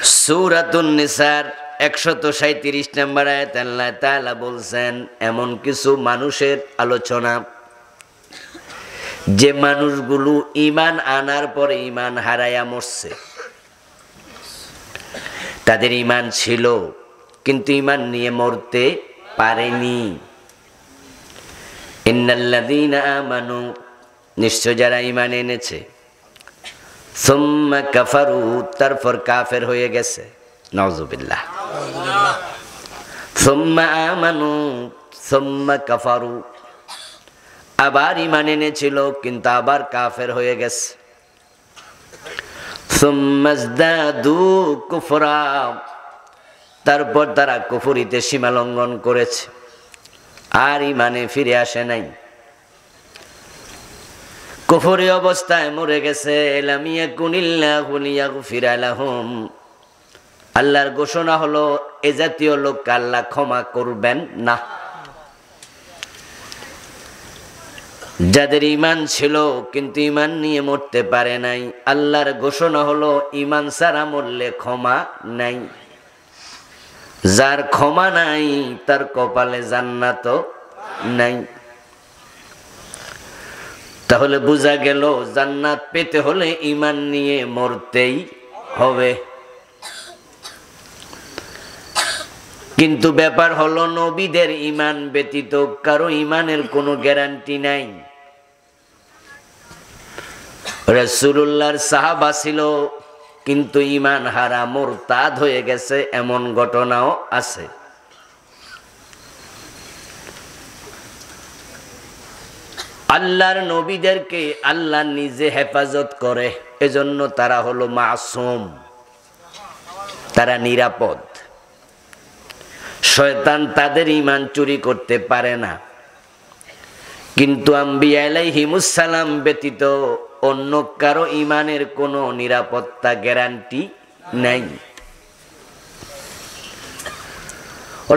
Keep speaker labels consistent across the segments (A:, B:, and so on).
A: সূরাতুন নিসার 137 নম্বর আয়াত আল্লাহ তাআলা বলছেন, এমন কিছু মানুষের আলোচনা যে মানুষগুলো ঈমান আনার পরে ঈমান হারায়া মরছে। তাদের ঈমান ছিল কিন্তু ঈমান নিয়ে মরতে পারেনি। ইন্নাল্লাযীনা আমানু, নিশ্চয় যারা ঈমান এনেছে, সুম্মা কাফারু, তারপর কাফের হয়ে গেছে, নাউযুবিল্লাহ। সুম্মা আমানু সুম্মা কাফারু, আবার ঈমান এনেছিল কিন্তু আবার কাফের হয়ে গেছে। সুম্মা ইজদাদু কুফরা, তারপর তারা কুফরিতে সীমা লঙ্ঘন করেছে, আর ঈমানে ফিরে আসে নাই, কুফরি অবস্থায় মরে গেছে। লাম ইয়াকুনিল্লাহু লিয়াগফিরা লাহুম, আল্লাহর ঘোষণা হলো এ জাতীয় লোককে আল্লাহ ক্ষমা করবেন না। যাদের ঈমান ছিল কিন্তু ঈমান নিয়ে মরতে পারে নাই, আল্লাহর ঘোষণা হলো ঈমান ছাড়া মরলে ক্ষমা নাই। যার ক্ষমা নাই তার কপালে জান্নাত নাই। তাহলে বোঝা গেল জান্নাত পেতে হলে ঈমান নিয়ে মরতেই হবে। কিন্তু ব্যাপার হলো নবীদের ঈমান ব্যতীত কারো ঈমানের কোনো গ্যারান্টি নাই। রাসূলুল্লাহর সাহাবা ছিল কিন্তু ঈমান হারা মুরতাদ হয়ে গেছে, এমন ঘটনাও আছে। আল্লাহর নবীদেরকে আল্লাহ নিজে হেফাজত করে, এজন্য তারা হলো মাসুম, তারা নিরাপদ। শয়তান তাদের ঈমান চুরি করতে পারে না। কিন্তু আম্বিয়া আলাইহিমুস সালাম ব্যতীত অন্য কারো ঈমানের কোনো নিরাপত্তা গ্যারান্টি নাই।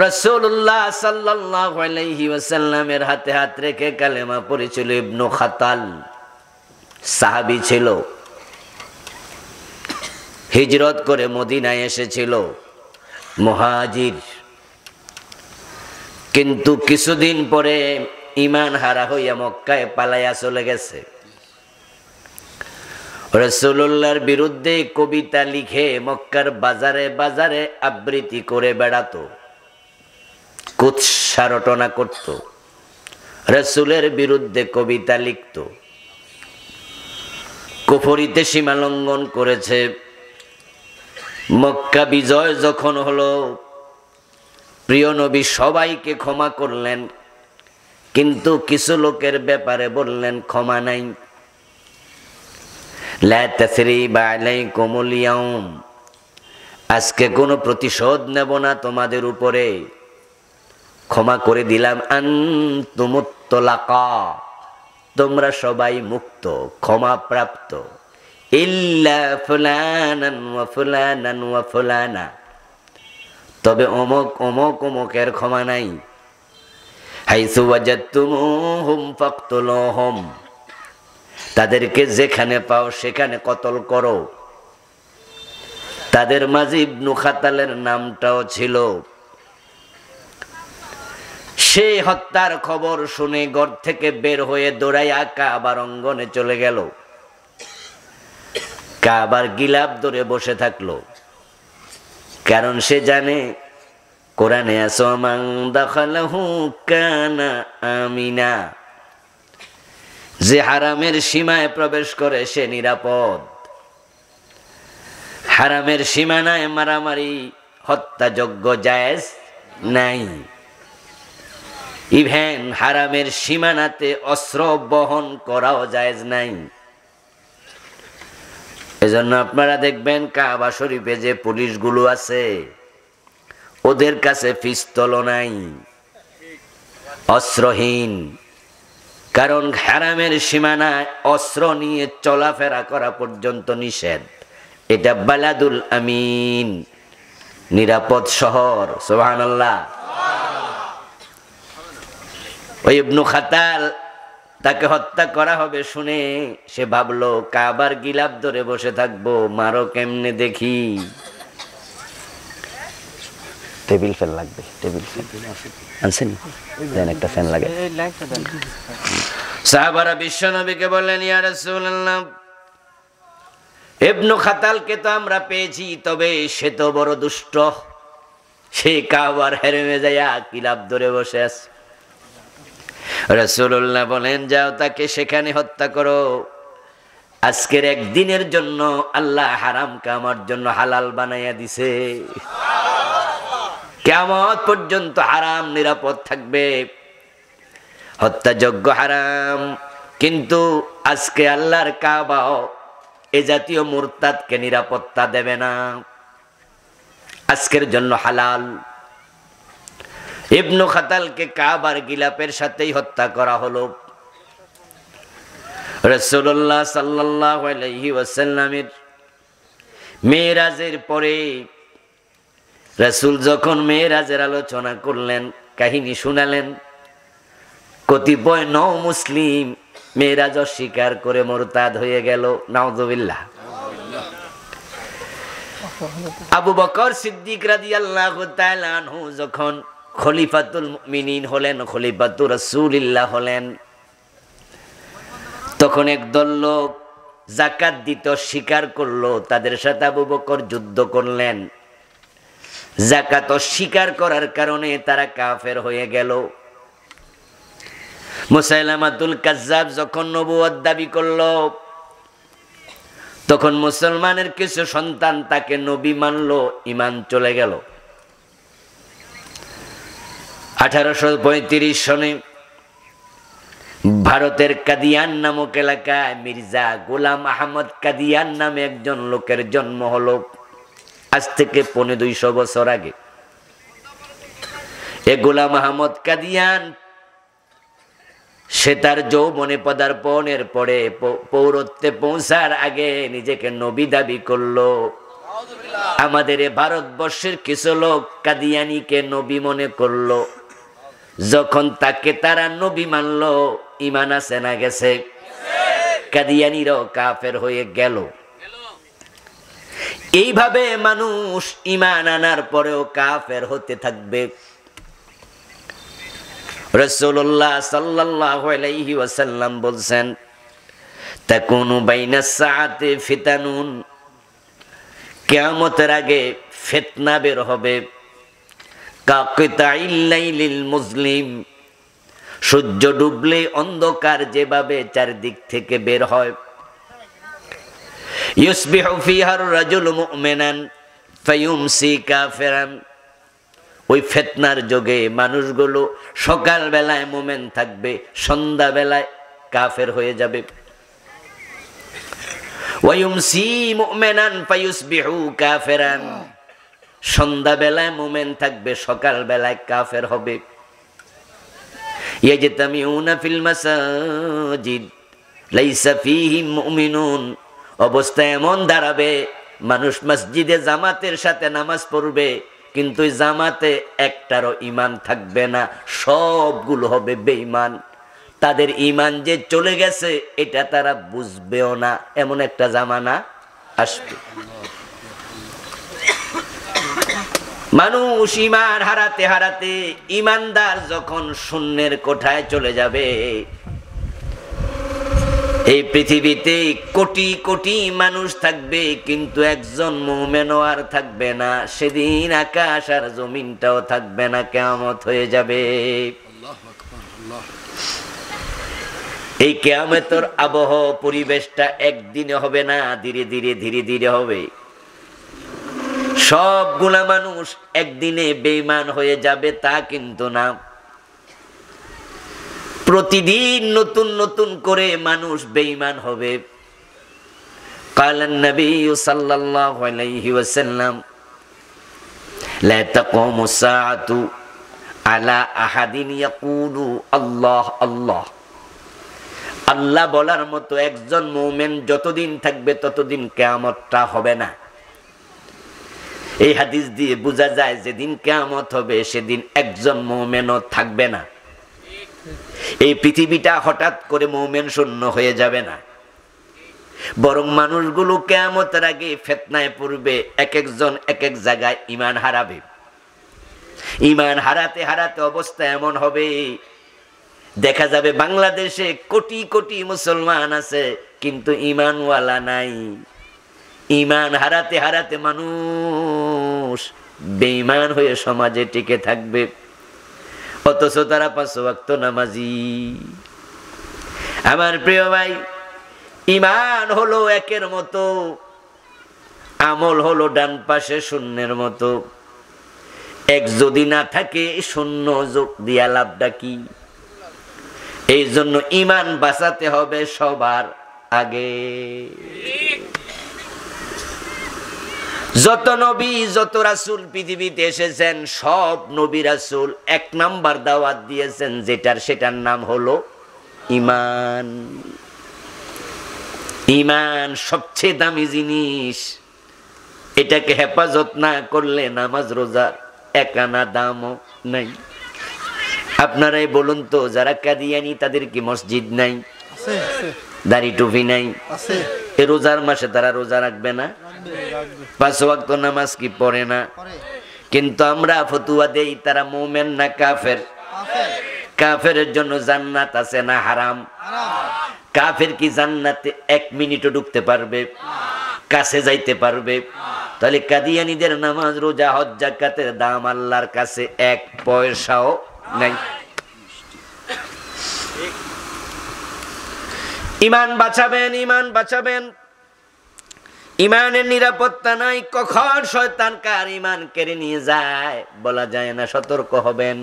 A: রাসূলুল্লাহ সাল্লাল্লাহু আলাইহি ওয়াসাল্লামের হাতে হাত রেখে কালেমা পড়েছিল ইবনু খাতাল, সাহাবী ছিল, হিজরত করে মদিনায় এসেছিল, মুহাজির। কিন্তু কিছুদিন পরে ঈমান হারা হইয়া মক্কায় পালাইয়া চলে গেছে। রাসূলুল্লাহর বিরুদ্ধে কবিতা লিখে মক্কার বাজারে বাজারে আবৃত্তি করে বেড়াতো, কুৎসা রটনা করত, রাসূলের বিরুদ্ধে কবিতা লিখত, কুফরিতে সীমা লঙ্ঘন করেছে। মক্কা বিজয় যখন হলো, প্রিয় নবী সবাইকে ক্ষমা করলেন, কিন্তু কিছু লোকের ব্যাপারে বললেন ক্ষমা নাই। লা তাসরিবা আলাইকুমুল ইয়াউম, আজকে কোনো প্রতিশোধ নেব না তোমাদের উপরে, ক্ষমা করে দিলাম। আনতুমুত তালাকা, তোমরা সবাই মুক্ত, ক্ষমা প্রাপ্ত। ইল্লা ফুলানান ওয়া ফুলানান ওয়া ফুলানা, তবে অমুক অমুক অমুকের ক্ষমা নাই। হাইসু ওয়াজাদতুমুহুম ফাকতুলুহুম, তাদেরকে যেখানে পাও সেখানে কতল করো। তাদের মাঝে ইবনু খাতালের নামটাও ছিল। সে হত্যার খবর শুনে ঘর থেকে বের হয়ে দৌড়াইয়া কাবার অঙ্গনে চলে গেল, কাবার গিলাফ ধরে বসে থাকলো। কারণ সে জানে কোরআনে আছে মান দাখালাহু কানা আমিনা, যে হারামের সীমায় প্রবেশ করে সে নিরাপদ। হারামের সীমানায় মারামারি হত্যাযোগ্য জায়েজ নাই। ইভেন হারামের সীমানাতে অস্ত্র বহন করাও জায়েজ নাই। এজন্য আপনারা দেখবেন কাবা শরীফে যে পুলিশগুলো আছে ওদের কাছে পিস্তলও নাই, অস্ত্রহীন। কারণ হারামের সীমানায় অস্ত্র নিয়ে চলাফেরা করা পর্যন্ত নিষেধ। এটা বালাদুল আমিন, নিরাপদ শহর। সুবহানাল্লাহ। ওই ইবনু খাতাল, তাকে হত্যা করা হবে শুনে সে ভাবলো কাবার গিলাফ ধরে বসে থাকবো, মারো কেমনে দেখি। টেবিল ফ্যান লাগবে, টেবিল ফ্যান আনছেন? দেন একটা ফ্যান লাগে। সাহাবারা বিশ্ব নবীকে বললেন, ইয়া রাসূলুল্লাহ, ইবনু খাতালকে তো আমরা পেয়েছি, তবে সে তো বড় দুষ্ট, সে কাবার হেরেমে যাইয়া কিলাপ ধরে বসে আছে। রাসূলুল্লাহ বলেন, যাও তাকে সেখানে হত্যা করো। আজকের একদিনের জন্য আল্লাহ হারামকে আমার জন্য হালাল বানাইয়া দিছে। কিয়ামত পর্যন্ত হারাম নিরাপদ থাকবে, হত্যাযোগ্য হারাম। কিন্তু আজকে আল্লাহর কাবাও এ জাতীয় মুরতাদকে নিরাপত্তা দেবে না, আজকের জন্য হালাল। ইবনু খাতালকে কাবার গিলাপের সাথেই হত্যা করা হলো। রাসূলুল্লাহ সাল্লাল্লাহু আলাইহি ওয়াসাল্লামের মেরাজের পরে রাসূল যখন মেরাজের আলোচনা করলেন, কাহিনী শুনালেন, কতিপয় নও মুসলিম মেরাজ অস্বীকার করে মুরতাদ হয়ে গেল। নাউযুবিল্লাহ। আবু বকর সিদ্দিক রাদিয়াল্লাহু তাআলা আনহু যখন খলিফাতুল মুমিনিন হলেন, খলিফাতুর রাসূলুল্লাহ হলেন, তখন একদল লোক যাকাত দিতে অস্বীকার করলো। তাদের সাথে আবু বকর যুদ্ধ করলেন। যাকাত অস্বীকার করার কারণে তারা কাফের হয়ে গেল। মুসাইলামাতুল কাজ্জাব যখন নবুয়ত দাবি করলো, তখন মুসলমানের কিছু সন্তান তাকে নবী মানলো, ঈমান চলে গেল। 1835 সনে ভারতের কাদিয়ান নামক এলাকায় মির্জা গোলাম আহমদ কাদিয়ান নামে একজন লোকের জন্ম হলো, আজ থেকে 250 বছর আগে। এ গোলাম আহমদ কাদিয়ান সে তার যৌবনে পদার্পণের পরে পৌরত্বে পৌঁছার আগে নিজেকে নবী দাবি করলো। আমাদের এ ভারতবর্ষের কিছু লোক কাদিয়ানিকে নবী মনে করলো। যখন তাকে তারা নবী মানলো, ঈমান আছে না গেছে? কাদিয়ানিরাও কাফের হয়ে গেল। এইভাবে মানুষ ঈমান আনার পরেও কাফের হতে থাকবে। রাসূলুল্লাহ সাল্লাল্লাহু আলাইহি ওয়াসাল্লাম বলছেন, তাকুনু বাইনাস সাআতি ফিতানুন, কিয়ামতের আগে ফিতনা বের হবে। কাকিতাইল লাইলিল মুজলিম, সূর্য ডুবলে অন্ধকার যেভাবে চারদিক থেকে বের হয়। ইউসবিহু ফিহার রাজুলু মুমিনান ফায়ুমসি কাফিরান, ওই ফিতনার যোগে মানুষগুলো সকাল বেলায় মুমিন থাকবে, সন্ধ্যা বেলায় কাফের হয়ে যাবে। ওয়ায়ুমসি মুমিনান ফায়ুসবিহু কাফিরান, সন্ধ্যা বেলায় মুমিন থাকবে, সকাল বেলায় কাফের হবে। ইয়াজতামিউনা ফিল মাসাজিদ লাইসা ফীহিম মুমিনুন, অবস্থা এমন দাঁড়াবে মানুষ মসজিদে জামাতের সাথে নামাজ পড়বে, কিন্তু জামাতে একটারও ঈমান থাকবে না, সবগুলো হবে বেঈমান। তাদের ঈমান যে চলে গেছে এটা তারা বুঝবেও না, এমন একটা জামানা আসবে। মানুষ ঈমান হারাতে হারাতে ঈমানদার যখন শূন্যের কোঠায় চলে যাবে, এই পৃথিবীতে কোটি কোটি মানুষ থাকবে কিন্তু একজন মুমিনও আর থাকবে না। সেদিন আকাশ আর জমিনটাও থাকবে না, কিয়ামত হয়ে যাবে। এই কিয়ামতের আবহ পরিবেশটা একদিনে হবে না, ধীরে ধীরে ধীরে ধীরে হবে। সবগুলা মানুষ একদিনে বেঈমান হয়ে যাবে তা কিন্তু না, প্রতিদিন নতুন নতুন করে মানুষ বেঈমান হবে। কালান নবী সাল্লাল্লাহু আলাইহি ওয়াসাল্লাম, লা তাকুমু সাআতু আলা আহাদিন ইয়াকুলু আল্লাহ আল্লাহ, আল্লাহ বলার মতো একজন মুমিন যতদিন থাকবে ততদিন কিয়ামতটা হবে না। এই হাদিস দিয়ে বোঝা যায় যেদিন কিয়ামত হবে সেদিন একজন মুমিনও থাকবে না। এই পৃথিবীটা হঠাৎ করে মুমিন শূন্য হয়ে যাবে না, বরং মানুষগুলো কিয়ামতের আগে ফিতনায় পড়বে, এক একজন এক এক জায়গায় ঈমান হারাবে। ইমান হারাতে হারাতে অবস্থা এমন হবে, দেখা যাবে বাংলাদেশে কোটি কোটি মুসলমান আছে কিন্তু ইমানওয়ালা নাই। ইমান হারাতে হারাতে মানুষ বেঈমান হয়ে সমাজে টিকে থাকবে, অথচ তারা 5 ওয়াক্ত নামাজি। আমার প্রিয় ভাই, ইমান হলো একের মতো, আমল হলো ডান পাশে শূন্যের মতো। এক যদি না থাকে শূন্য যোগ দিয়া লাভটা কি? এই জন্য ইমান বাঁচাতে হবে সবার আগে। যত নবী যত রাসূল পৃথিবীতে এসেছেন, সব নবী রাসূল 1 নাম্বার দাওয়াত দিয়েছেন, সেটার নাম হলো ইমান। ইমান সবচেয়ে দামি জিনিস, এটাকে হেফাজত না করলে নামাজ রোজা 1 আনা দামও নাই। আপনারাই বলুন তো, যারা কাদিয়ানি তাদের কি মসজিদ নাই? দাড়ি টুপি নাই? এই রোজার মাসে তারা রোজা রাখবে না? 5 ওয়াক্ত নামাজ কি পড়ে না? কিন্তু আমরা ফতুয়া দেই তারা মুমিন না কাফের? কাফেরের জন্য জান্নাত আছে না হারাম? কাফের কি জান্নাতে 1 মিনিটও ঢুকতে পারবে? কাছে যাইতে পারবে? তাহলে কাদিয়ানীদের নামাজ রোজা হজ যাকাতের দাম আল্লাহর কাছে 1 পয়সাও নাই। ইমান বাঁচাবেন, ইমান বাঁচাবেন। ইমানের নিরাপত্তা নাই, কখন শয়তান কার ইমান কেড়ে নিয়ে যায় বলা যায় না, সতর্ক হবেন।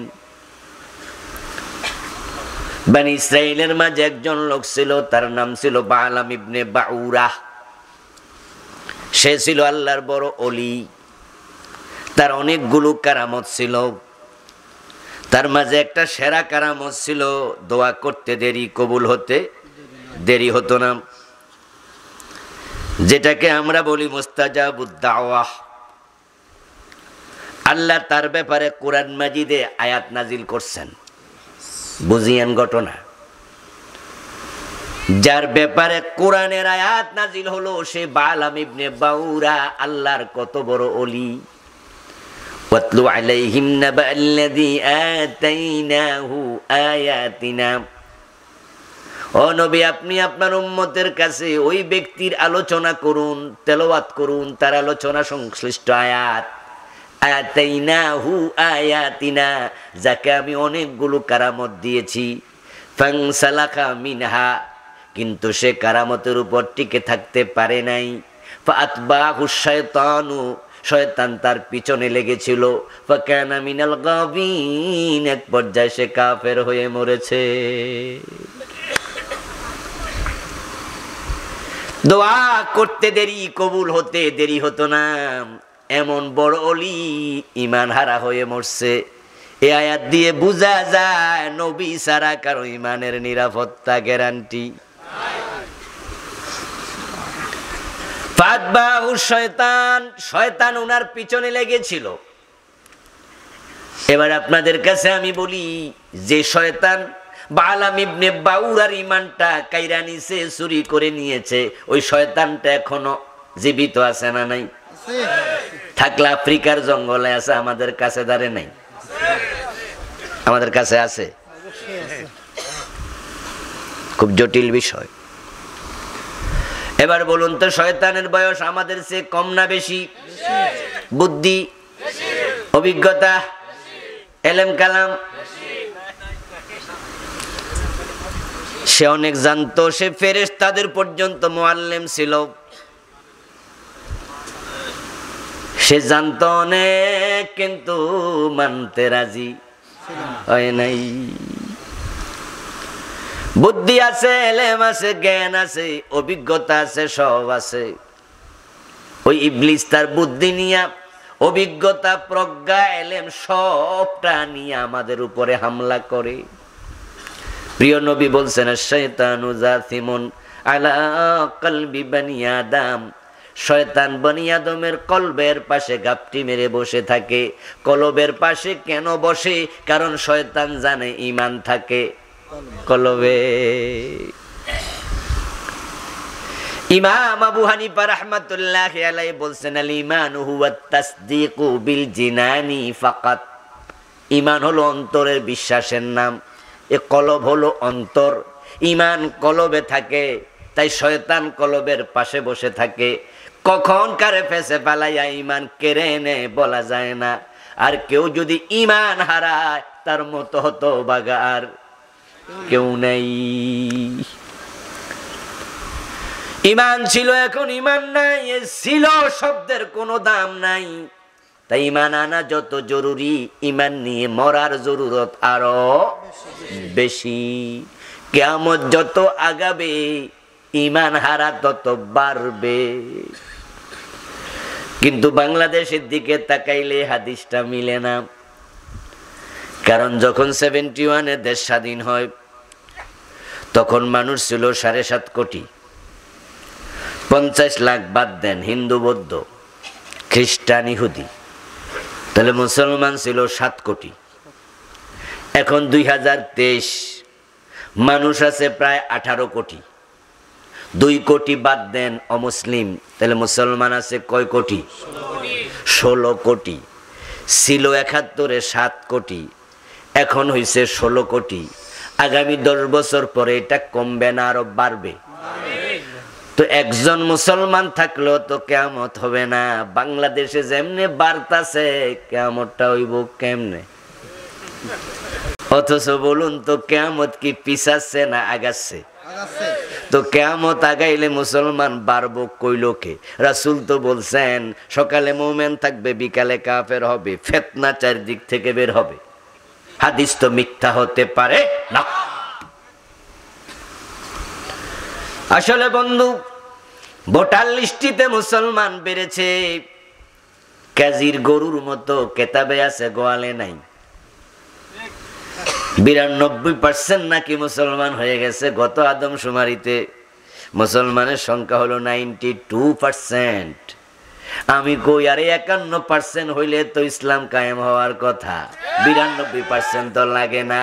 A: বনি ইসরাইলের মাঝে একজন লোক ছিল, তার নাম ছিল বালাম ইবনে বাউরা। সে ছিল আল্লাহর বড় ওলি, তার অনেকগুলো কারামত ছিল। তার মাঝে একটা সেরা কারামত ছিল, দোয়া করতে দেরি কবুল হতে দেরি হতো না, যেটাকে আমরা বলি মুস্তাজাবুদ দাওয়াহ। আল্লাহ তার ব্যাপারে কোরআন মাজিদে আয়াত নাজিল করছেন, বুঝিয়েন ঘটনা। যার ব্যাপারে কোরআনের আয়াত নাজিল হলো সে বালাম ইবনে বাউরা, আল্লাহর কত বড় ওলি। ওয়াতলু আলাইহিম নাবাল্লাযী আতাইনাহু আয়াতিনা। ও নবী, আপনি আপনার উম্মতের কাছে ওই ব্যক্তির আলোচনা করুন, তেলাওয়াত করুন তার আলোচনা সংশ্লিষ্ট আয়াত। আতাইনাহু আয়াতিনা, যাকে আমি অনেকগুলো কারামত দিয়েছি। ফানসালাখা মিনহা, কিন্তু সে কারামতের উপর টিকে থাকতে পারে নাই। ফাতবাহু শায়তানু, শয়তান তার পিছনে লেগেছিল। ফাকানা মিনাল গাবিন, এক পর্যায়ে সে কাফের হয়ে মরেছে। দোয়া করতে দেরি কবুল হতে দেরি হতো না, এমন বড় ওলি ইমান হারা হয়ে মরছে। এই আয়াত দিয়ে বোঝা যায় নবী ছাড়া কারো ইমানের নিরাপত্তা গ্যারান্টি। ফাতবাহু শয়তান, শয়তান ওনার পিছনে লেগেছিল। এবার আপনাদের কাছে আমি বলি, যে শয়তান বালাম ইবনে বাউরার ইমানটা কাইরা নিছে, চুরি করে নিয়েছে, ওই শয়তানটা এখনো জীবিত আছে না নাই? থাকলে আফ্রিকার জঙ্গলে আছে, আমাদের কাছে দাঁড়ে নাই? আমাদের কাছে আছে। খুব জটিল বিষয়। এবার বলুন তো, শয়তানের বয়স আমাদের চেয়ে কম না বেশি? বুদ্ধি, অভিজ্ঞতা, এলেম কালাম, সে অনেক জানতো। সে ফেরেশতাদের পর্যন্ত মুআল্লিম ছিল। সে জানতো অনেক, কিন্তু মানতে রাজি হয় নাই। বুদ্ধি আছে, এলেম আছে, জ্ঞান আছে, অভিজ্ঞতা আছে, সব আছে। ওই ইবলিস তার বুদ্ধি নিয়া, অভিজ্ঞতা, প্রজ্ঞা, এলেম সবটা নিয়ে আমাদের উপরে হামলা করে। প্রিয় নবী বলছেন, শাইতানু জাসিমুন আলা কলবি বনি আদম, শয়তান বনি আদমের কলবের পাশে গাপটি মেরে বসে থাকে। কলবের পাশে কেন বসে? কারণ শয়তান জানে ঈমান থাকে কলবে। ইমাম আবু হানিফা রাহমাতুল্লাহি আলাইহি বলছেন, আল ঈমানু হুয়া তাসদীকু বিল জিনানি ফাকাত। ইমান হলো অন্তরের বিশ্বাসের নাম, এ কলব হলো অন্তর। ইমান কলবে থাকে, তাই শয়তান কলবের পাশে বসে থাকে, কখন কারে ফেসে পালাইয়া ইমান কেড়ে নে বলা যায় না। আর কেউ যদি ইমান হারায় তার মতো হতো বাগার কেউ নেই। ইমান ছিল, এখন ইমান নাই, এ ছিল শব্দের কোনো দাম নাই। তাই ইমান আনা যত জরুরি, ইমান নিয়ে মরার জরুরত আরো বেশি। কিয়ামত যত আগাবে ইমান হারা তত বাড়বে। কিন্তু বাংলাদেশের দিকে তাকাইলে হাদিসটা মিলে না। কারণ যখন 71-এ দেশ স্বাধীন হয় তখন মানুষ ছিল 7.5 কোটি। 50 লাখ বাদ দেন হিন্দু, বৌদ্ধ, খ্রিস্টান, ইহুদি, তাহলে মুসলমান ছিল 7 কোটি। এখন 2023 মানুষ আছে প্রায় 18 কোটি। 2 কোটি বাদ দেন অমুসলিম, তাহলে মুসলমান আছে কয় কোটি? 16 কোটি। ছিল 71-এ 7 কোটি, এখন হইছে 16 কোটি। আগামী 10 বছর পরে এটা কমবে না আরো বাড়বে। তো একজন মুসলমান থাকলেও তো কিয়ামত হবে না। বাংলাদেশে যেমনে বাড়তাছে কিয়ামতটা হইব কেমনে? অথচ বলুন তো কিয়ামত কি পিছাচ্ছে না আগাচ্ছে? তো কিয়ামত আগাইলে মুসলমান বাড়বো কইলোকে? রাসূল তো বলছেন সকালে মুমিন থাকবে, বিকালে কাফের হবে, ফিতনা চারদিক থেকে বের হবে। হাদিস তো মিথ্যা হতে পারে না। আসলে বন্ধু, ভোটার লিস্টিতে মুসলমান বেড়েছে, কাজীর গরুর মতো কেতাবে আছে, গোয়ালে নাই। 92% নাকি মুসলমান হয়ে গেছে। গত আদমশুমারিতে মুসলমানের সংখ্যা হলো 92%। আমি কই আরে 51% হইলে তো ইসলাম কায়েম হওয়ার কথা। 92% তো লাগে না।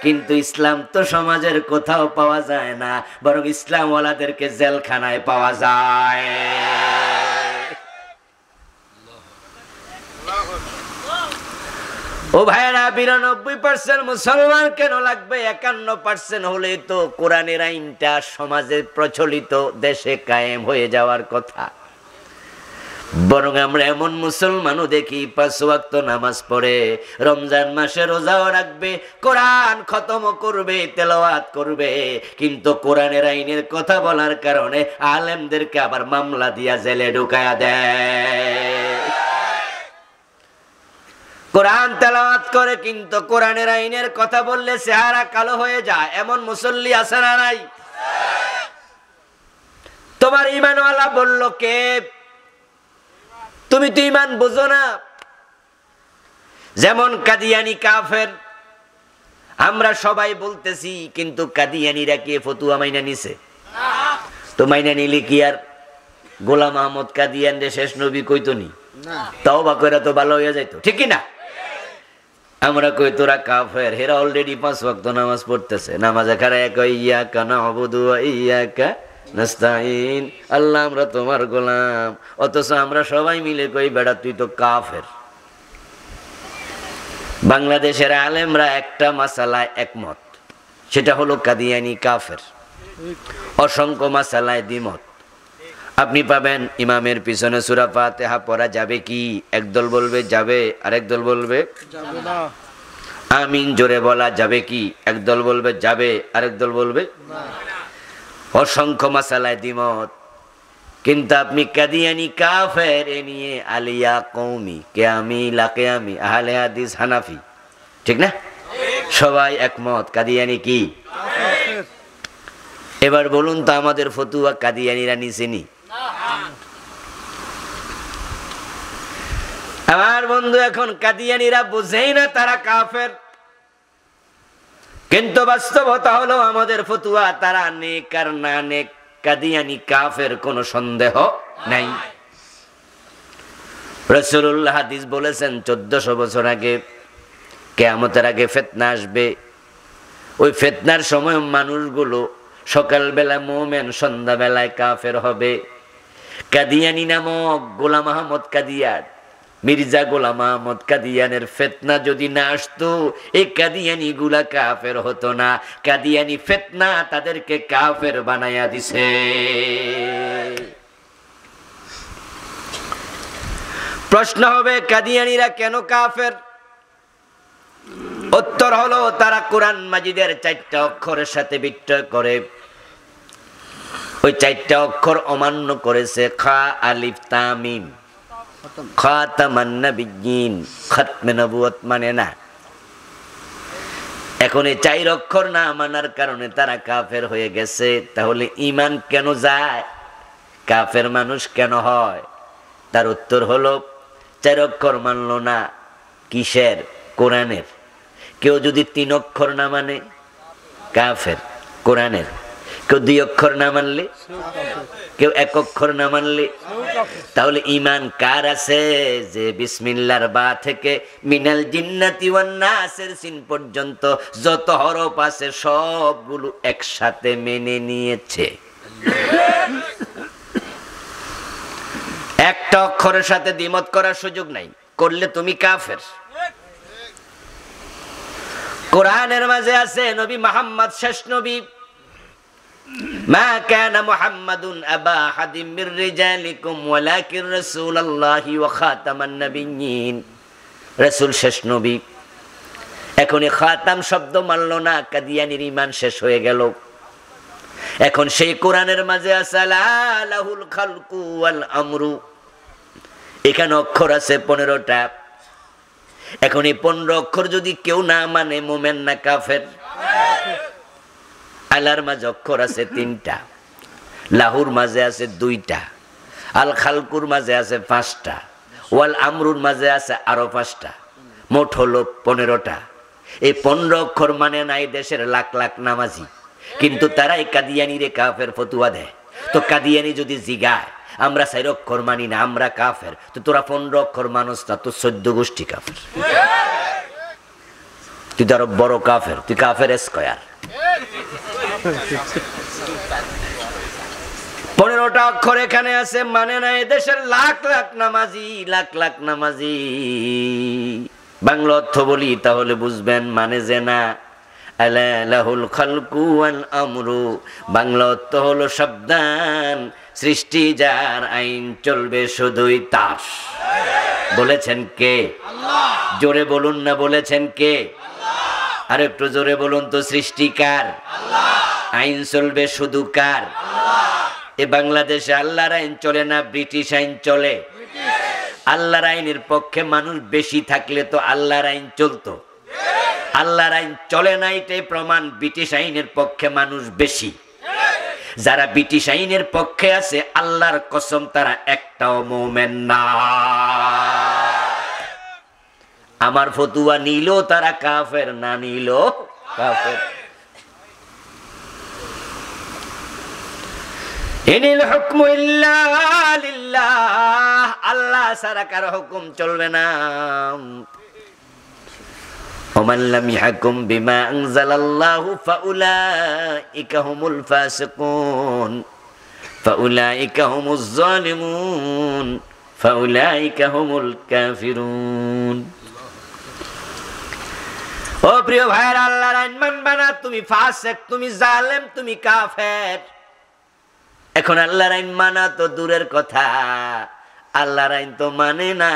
A: কিন্তু ইসলাম তো সমাজের কোথাও পাওয়া যায় না, বরং ইসলাম ওয়ালাদেরকে জেলখানায় পাওয়া যায়। ও ভাইরা, 92% মুসলমান কেন লাগবে? 51% হলে তো কোরআনের আইনটা সমাজে প্রচলিত দেশে কায়েম হয়ে যাওয়ার কথা। বরং আমরা এমন মুসলমানও দেখি 5 ওয়াক্ত নামাজ পড়ে, রমজান মাসে রোজাও রাখবে, কোরআন খতম করবে, তেলাওয়াত করবে, কিন্তু কোরআনের আইনের কথা বলার কারণে আলেমদেরকে আবার মামলা দিয়া জেলে ঢুকায়া দেয়। কোরআন তেলাওয়াত করে কিন্তু কোরআনের আইনের কথা বললে চেহারা কালো হয়ে যায়। এমন মুসল্লি আছে না নাই? তোমার ঈমানওয়ালা বলল কে? তুমি তো ঈমান বুঝো না। যেমন কাদিয়ানি কাফের, আমরা সবাই বলতেছি, কিন্তু কাদিয়ানিরা কি ফতুয়া মাইনা নিছে? তো মাইনা নিলে কি আর গোলাম আহমদ কাদিয়ান রে শেষ নবী কইতো নি? তাওবা কইরা তো ভালো হয়ে যাইতো, ঠিক কি না? আমরা কই তোরা কাফের, হেরা অলরেডি 5 ওয়াক্ত নামাজ পড়তেছে। নামাজে খাড়ায় কই ইয়াকা না'বুদু ওয়া ইয়াকা নাস্তাইন, আল্লাহ আমরা তোমার গোলাম। অথচ আমরা সবাই মিলে কই বেটা তুই তো কাফের। বাংলাদেশের আলেমরা একটা মাসালায় একমত, সেটা হলো কাদিয়ানি কাফের। অসংখ্য মাসালায় দ্বিমত। আপনি পাবেন ইমামের পিছনে সূরা ফাতিহা পড়া যাবে কি? একদল বলবে যাবে, আরেক দল বলবে যাবে না। আমিন জোরে বলা যাবে কি? একদল বলবে যাবে, আরেক দল বলবে না। অসংখ্য মাসালায় দ্বিমত। কিন্তু আপনি কাদিয়ানি কাফের এ নিয়ে আলিয়া কওমি, কেয়ামি, লাকেয়ামি, আহলে হাদিস, হানাফি, ঠিক না? সবাই একমত কাদিয়ানি কি কাফের। এবার বলুন তো আমাদের ফতুয়া কাদিয়ানিরা নিছেনি? আমার বন্ধু, এখন কাদিয়ানিরা বুঝেই না তারা কাফের, কিন্তু বাস্তবতা হলো আমাদের ফতুয়া তারা নেক আর না নেক, কাদিয়ানি কাফের কোনো সন্দেহ নাই। রাসূলুল্লাহ হাদিস বলেছেন 1400 বছর আগে কিয়ামতের আগে ফিতনা আসবে। ওই ফিতনার সময় মানুষগুলো সকালবেলা মুমিন, সন্ধ্যাবেলায় কাফের হবে। কাদিয়ানি নামক গোলাম আহমদ কাদিয়ান মির্জা গোলাম আহমদ কাদিয়ানের ফিতনা যদি না আসতো এই কাদিয়ানি গুলা কাফের হতো না। কাদিয়ানি ফিতনা তাদেরকে কাফের বানায়া দিছে। প্রশ্ন হবে কাদিয়ানিরা কেন কাফের? উত্তর হলো তারা কোরআন মাজিদের 4টা অক্ষরের সাথে বিদ্রোহ করে। ওই 4টা অক্ষর অমান্য করেছে। খা আলিফ তা মিম, খাতামান নবিয়্যিন, খতমে নবুয়ত মানে না। এখন এই 4 অক্ষর না মানার কারণে তারা কাফের হয়ে গেছে। তাহলে ঈমান কেন যায়, কাফের মানুষ কেন হয়? তার উত্তর হলো 4 অক্ষর মানলো না। কিসের? কোরআনের। কেউ যদি 3 অক্ষর না মানে কাফের কোরআনের। কেউ 2 অক্ষর না মানলে, কেউ 1 অক্ষর না মানলে, তাহলে ঈমান কার আছে? যে বিসমিল্লাহর বা থেকে মিনাল জিন্নাতি ওয়ান নাসের সিন পর্যন্ত যত হরফ আছে সবগুলো একসাথে মেনে নিয়েছে। একটা অক্ষরের সাথে দ্বিমত করার সুযোগ নাই, করলে তুমি কাফের। কোরআনের মাঝে আছে নবী মুহাম্মদ শেষ নবী। মা কানা মুহাম্মাদুন আবা আহাদিম মির রিজালিকুম ওয়ালাকিন রাসূলুল্লাহি ওয়া খাতামান নাবিয়্যিন। রাসূল শেষ নবী। এখন এই খাতাম শব্দ মানলো না, কাদিয়ানির ঈমান শেষ হয়ে গেল। এখন সেই কোরআনের মাঝে আছে লাহুল খালকু ওয়াল আমরু। এখানে অক্ষর আছে 15টা। এখন এই 15 অক্ষর যদি কেউ না মানে মুমিন না কাফের? আলার মাঝে অক্ষর আছে 3টা, লাহুর মাঝে আছে 2টা, আল খালকুর মাঝে আছে 5টা, ওয়াল আমরুর মাঝে আছে আরো 5টা, মোট হলো 15টা। এই 15 অক্ষর মানে নাই দেশের লাখ লাখ নামাজি, কিন্তু তারা এই কাদিয়ানিরে কাফের ফতুয়া দেয়। তো কাদিয়ানি যদি জিগায় আমরা 4 অক্ষর মানি না, আমরা কাফের, তো তোরা 15 অক্ষর মানুষ না, তো 14 গোষ্ঠী কাফের। তুই তো আরো বড় কাফের, তুই কাফের স্কয়ার। 15টা অক্ষর এখানে আছে মানে না দেশের লাখ লাখ নামাজি, লাখ লাখ নামাজি। বাংলা অর্থ বলি তাহলে বুঝবেন, মানে যে না আলা লাহুল খালকু ওয়াল আমরু। বাংলা অর্থ হলো সাবধান, সৃষ্টি যার, আইন চলবে শুধুই তার। বলেছেন কে? আল্লাহ। জোরে বলুন না, বলেছেন কে? আল্লাহ। আর একটু জোরে বলুন তো, সৃষ্টি কার? আল্লাহ। আইন চলবে শুধু কার? আল্লাহ। এ বাংলাদেশে আল্লাহর আইন চলে না, ব্রিটিশ আইন চলে? আল্লাহর আইনের পক্ষে মানুষ বেশি থাকলে তো আল্লাহর আইন চলতো। আল্লাহর আইন চলে না, এটাই প্রমাণ ব্রিটিশ আইনের পক্ষে মানুষ বেশি। যারা ব্রিটিশ আইনের পক্ষে আছে আল্লাহর কসম তারা একটাও মুমিন না। আমার ফতুয়া নিল তারা কাফের, না নিল কাফের। ইনিল হুকমু ইল্লা লিল্লাহ। আল্লাহ ছাড়া কারো হুকুম চলবে না। ওমান লাম ইয়াহকুম বিমা আনজালাল্লাহু ফাউলাইকা হুমুল ফাসিকুন ফাউলাইকা হুমুজ জালিমুন ফাউলাইকা হুমুল কাফিরুন। ও প্রিয় ভাইরা, আল্লাহর আইন মানবা না, তুমি ফাসিক, তুমি জালেম, তুমি কাফের। এখন আল্লাহর আইন মানা তো দূরের কথা, আল্লাহর আইন তো মানে না।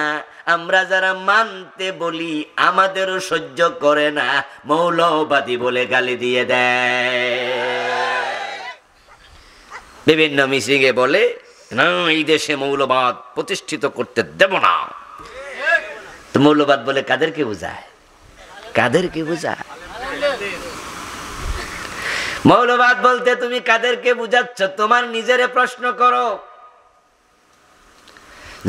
A: আমরা যারা মানতে বলি আমাদেরও সহ্য করে না, মৌলবাদী বলে গালি দিয়ে দেয়। বিভিন্ন মিটিংয়ে বলে না এই দেশে মৌলবাদ প্রতিষ্ঠিত করতে দেব না। তো মৌলবাদ বলে কাদেরকে বোঝায়? কাদেরকে বোঝায়? মৌলবাদ বলতে তুমি কাদেরকে বুঝাচ্ছ? তোমার নিজেরে প্রশ্ন করো।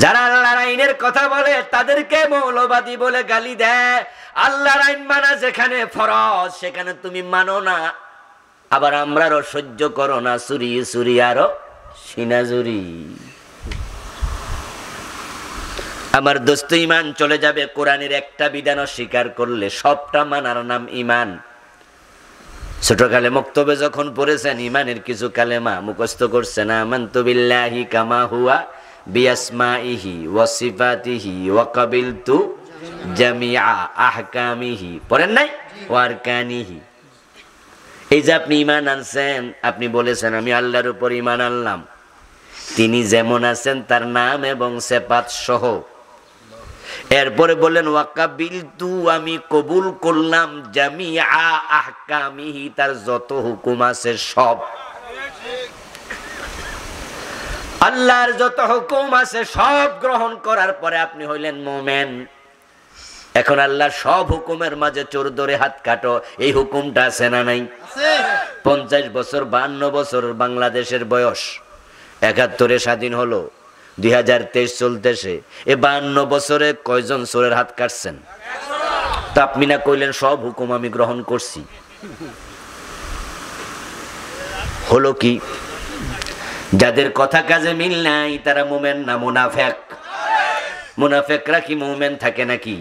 A: যারা আল্লাহর আইনের কথা বলে তাদেরকে মৌলবাদী বলে গালি দেয়। আল্লাহর আইন মানা যেখানে ফরজ সেখানে তুমি মানো না, আবার আমরারও সহ্য করো না, চুরি চুরি আরো সিনাজুরি। আমার দোস্ত, ঈমান চলে যাবে কোরআনের একটা বিধান অস্বীকার করলে। সবটা মানার নাম ঈমান। ছোটকালে মক্তবে যখন পড়েছেন ঈমানের কিছু কালেমা মুখস্থ করছেন, আমানতু বিল্লাহি কামা হুয়া বিআসমাইহি ওয়া সিফাতিহি ওয়া কাবিলতু জামিআ আহকামিহি, পড়েন নাই, ওয়া আরকানিহি। এই যে আপনি ঈমান আনছেন, আপনি বলেছেন আমি আল্লাহর উপর ঈমান আনলাম, তিনি যেমন আছেন তার নাম এবং সিফাত সহ। এরপরে বললেন ওয়া কাবিলতু, আমি কবুল করলাম, জামিআ আহকামিহি, তার যত হুকুম আছে সব। আল্লাহর যত হুকুম আছে সব গ্রহণ করার পরে আপনি হইলেন মুমিন। এখন আল্লাহর সব হুকুমের মাঝে চোর ধরে হাত কাটো, এই হুকুমটা আছে না নাই? 50 বছর 52 বছর বাংলাদেশের বয়স, 71-এ স্বাধীন হলো, 2023 চলতেছে। এ 52 বছরে কয়জন চোরের হাত কাটছেন? তা আপনি না কইলেন সব হুকুম আমি গ্রহণ করছি। হলো কি? যাদের কথা কাজে মিল নাই তারা মুমিন না মুনাফিক? মুনাফিকরা কি মুমিন থাকে নাকি?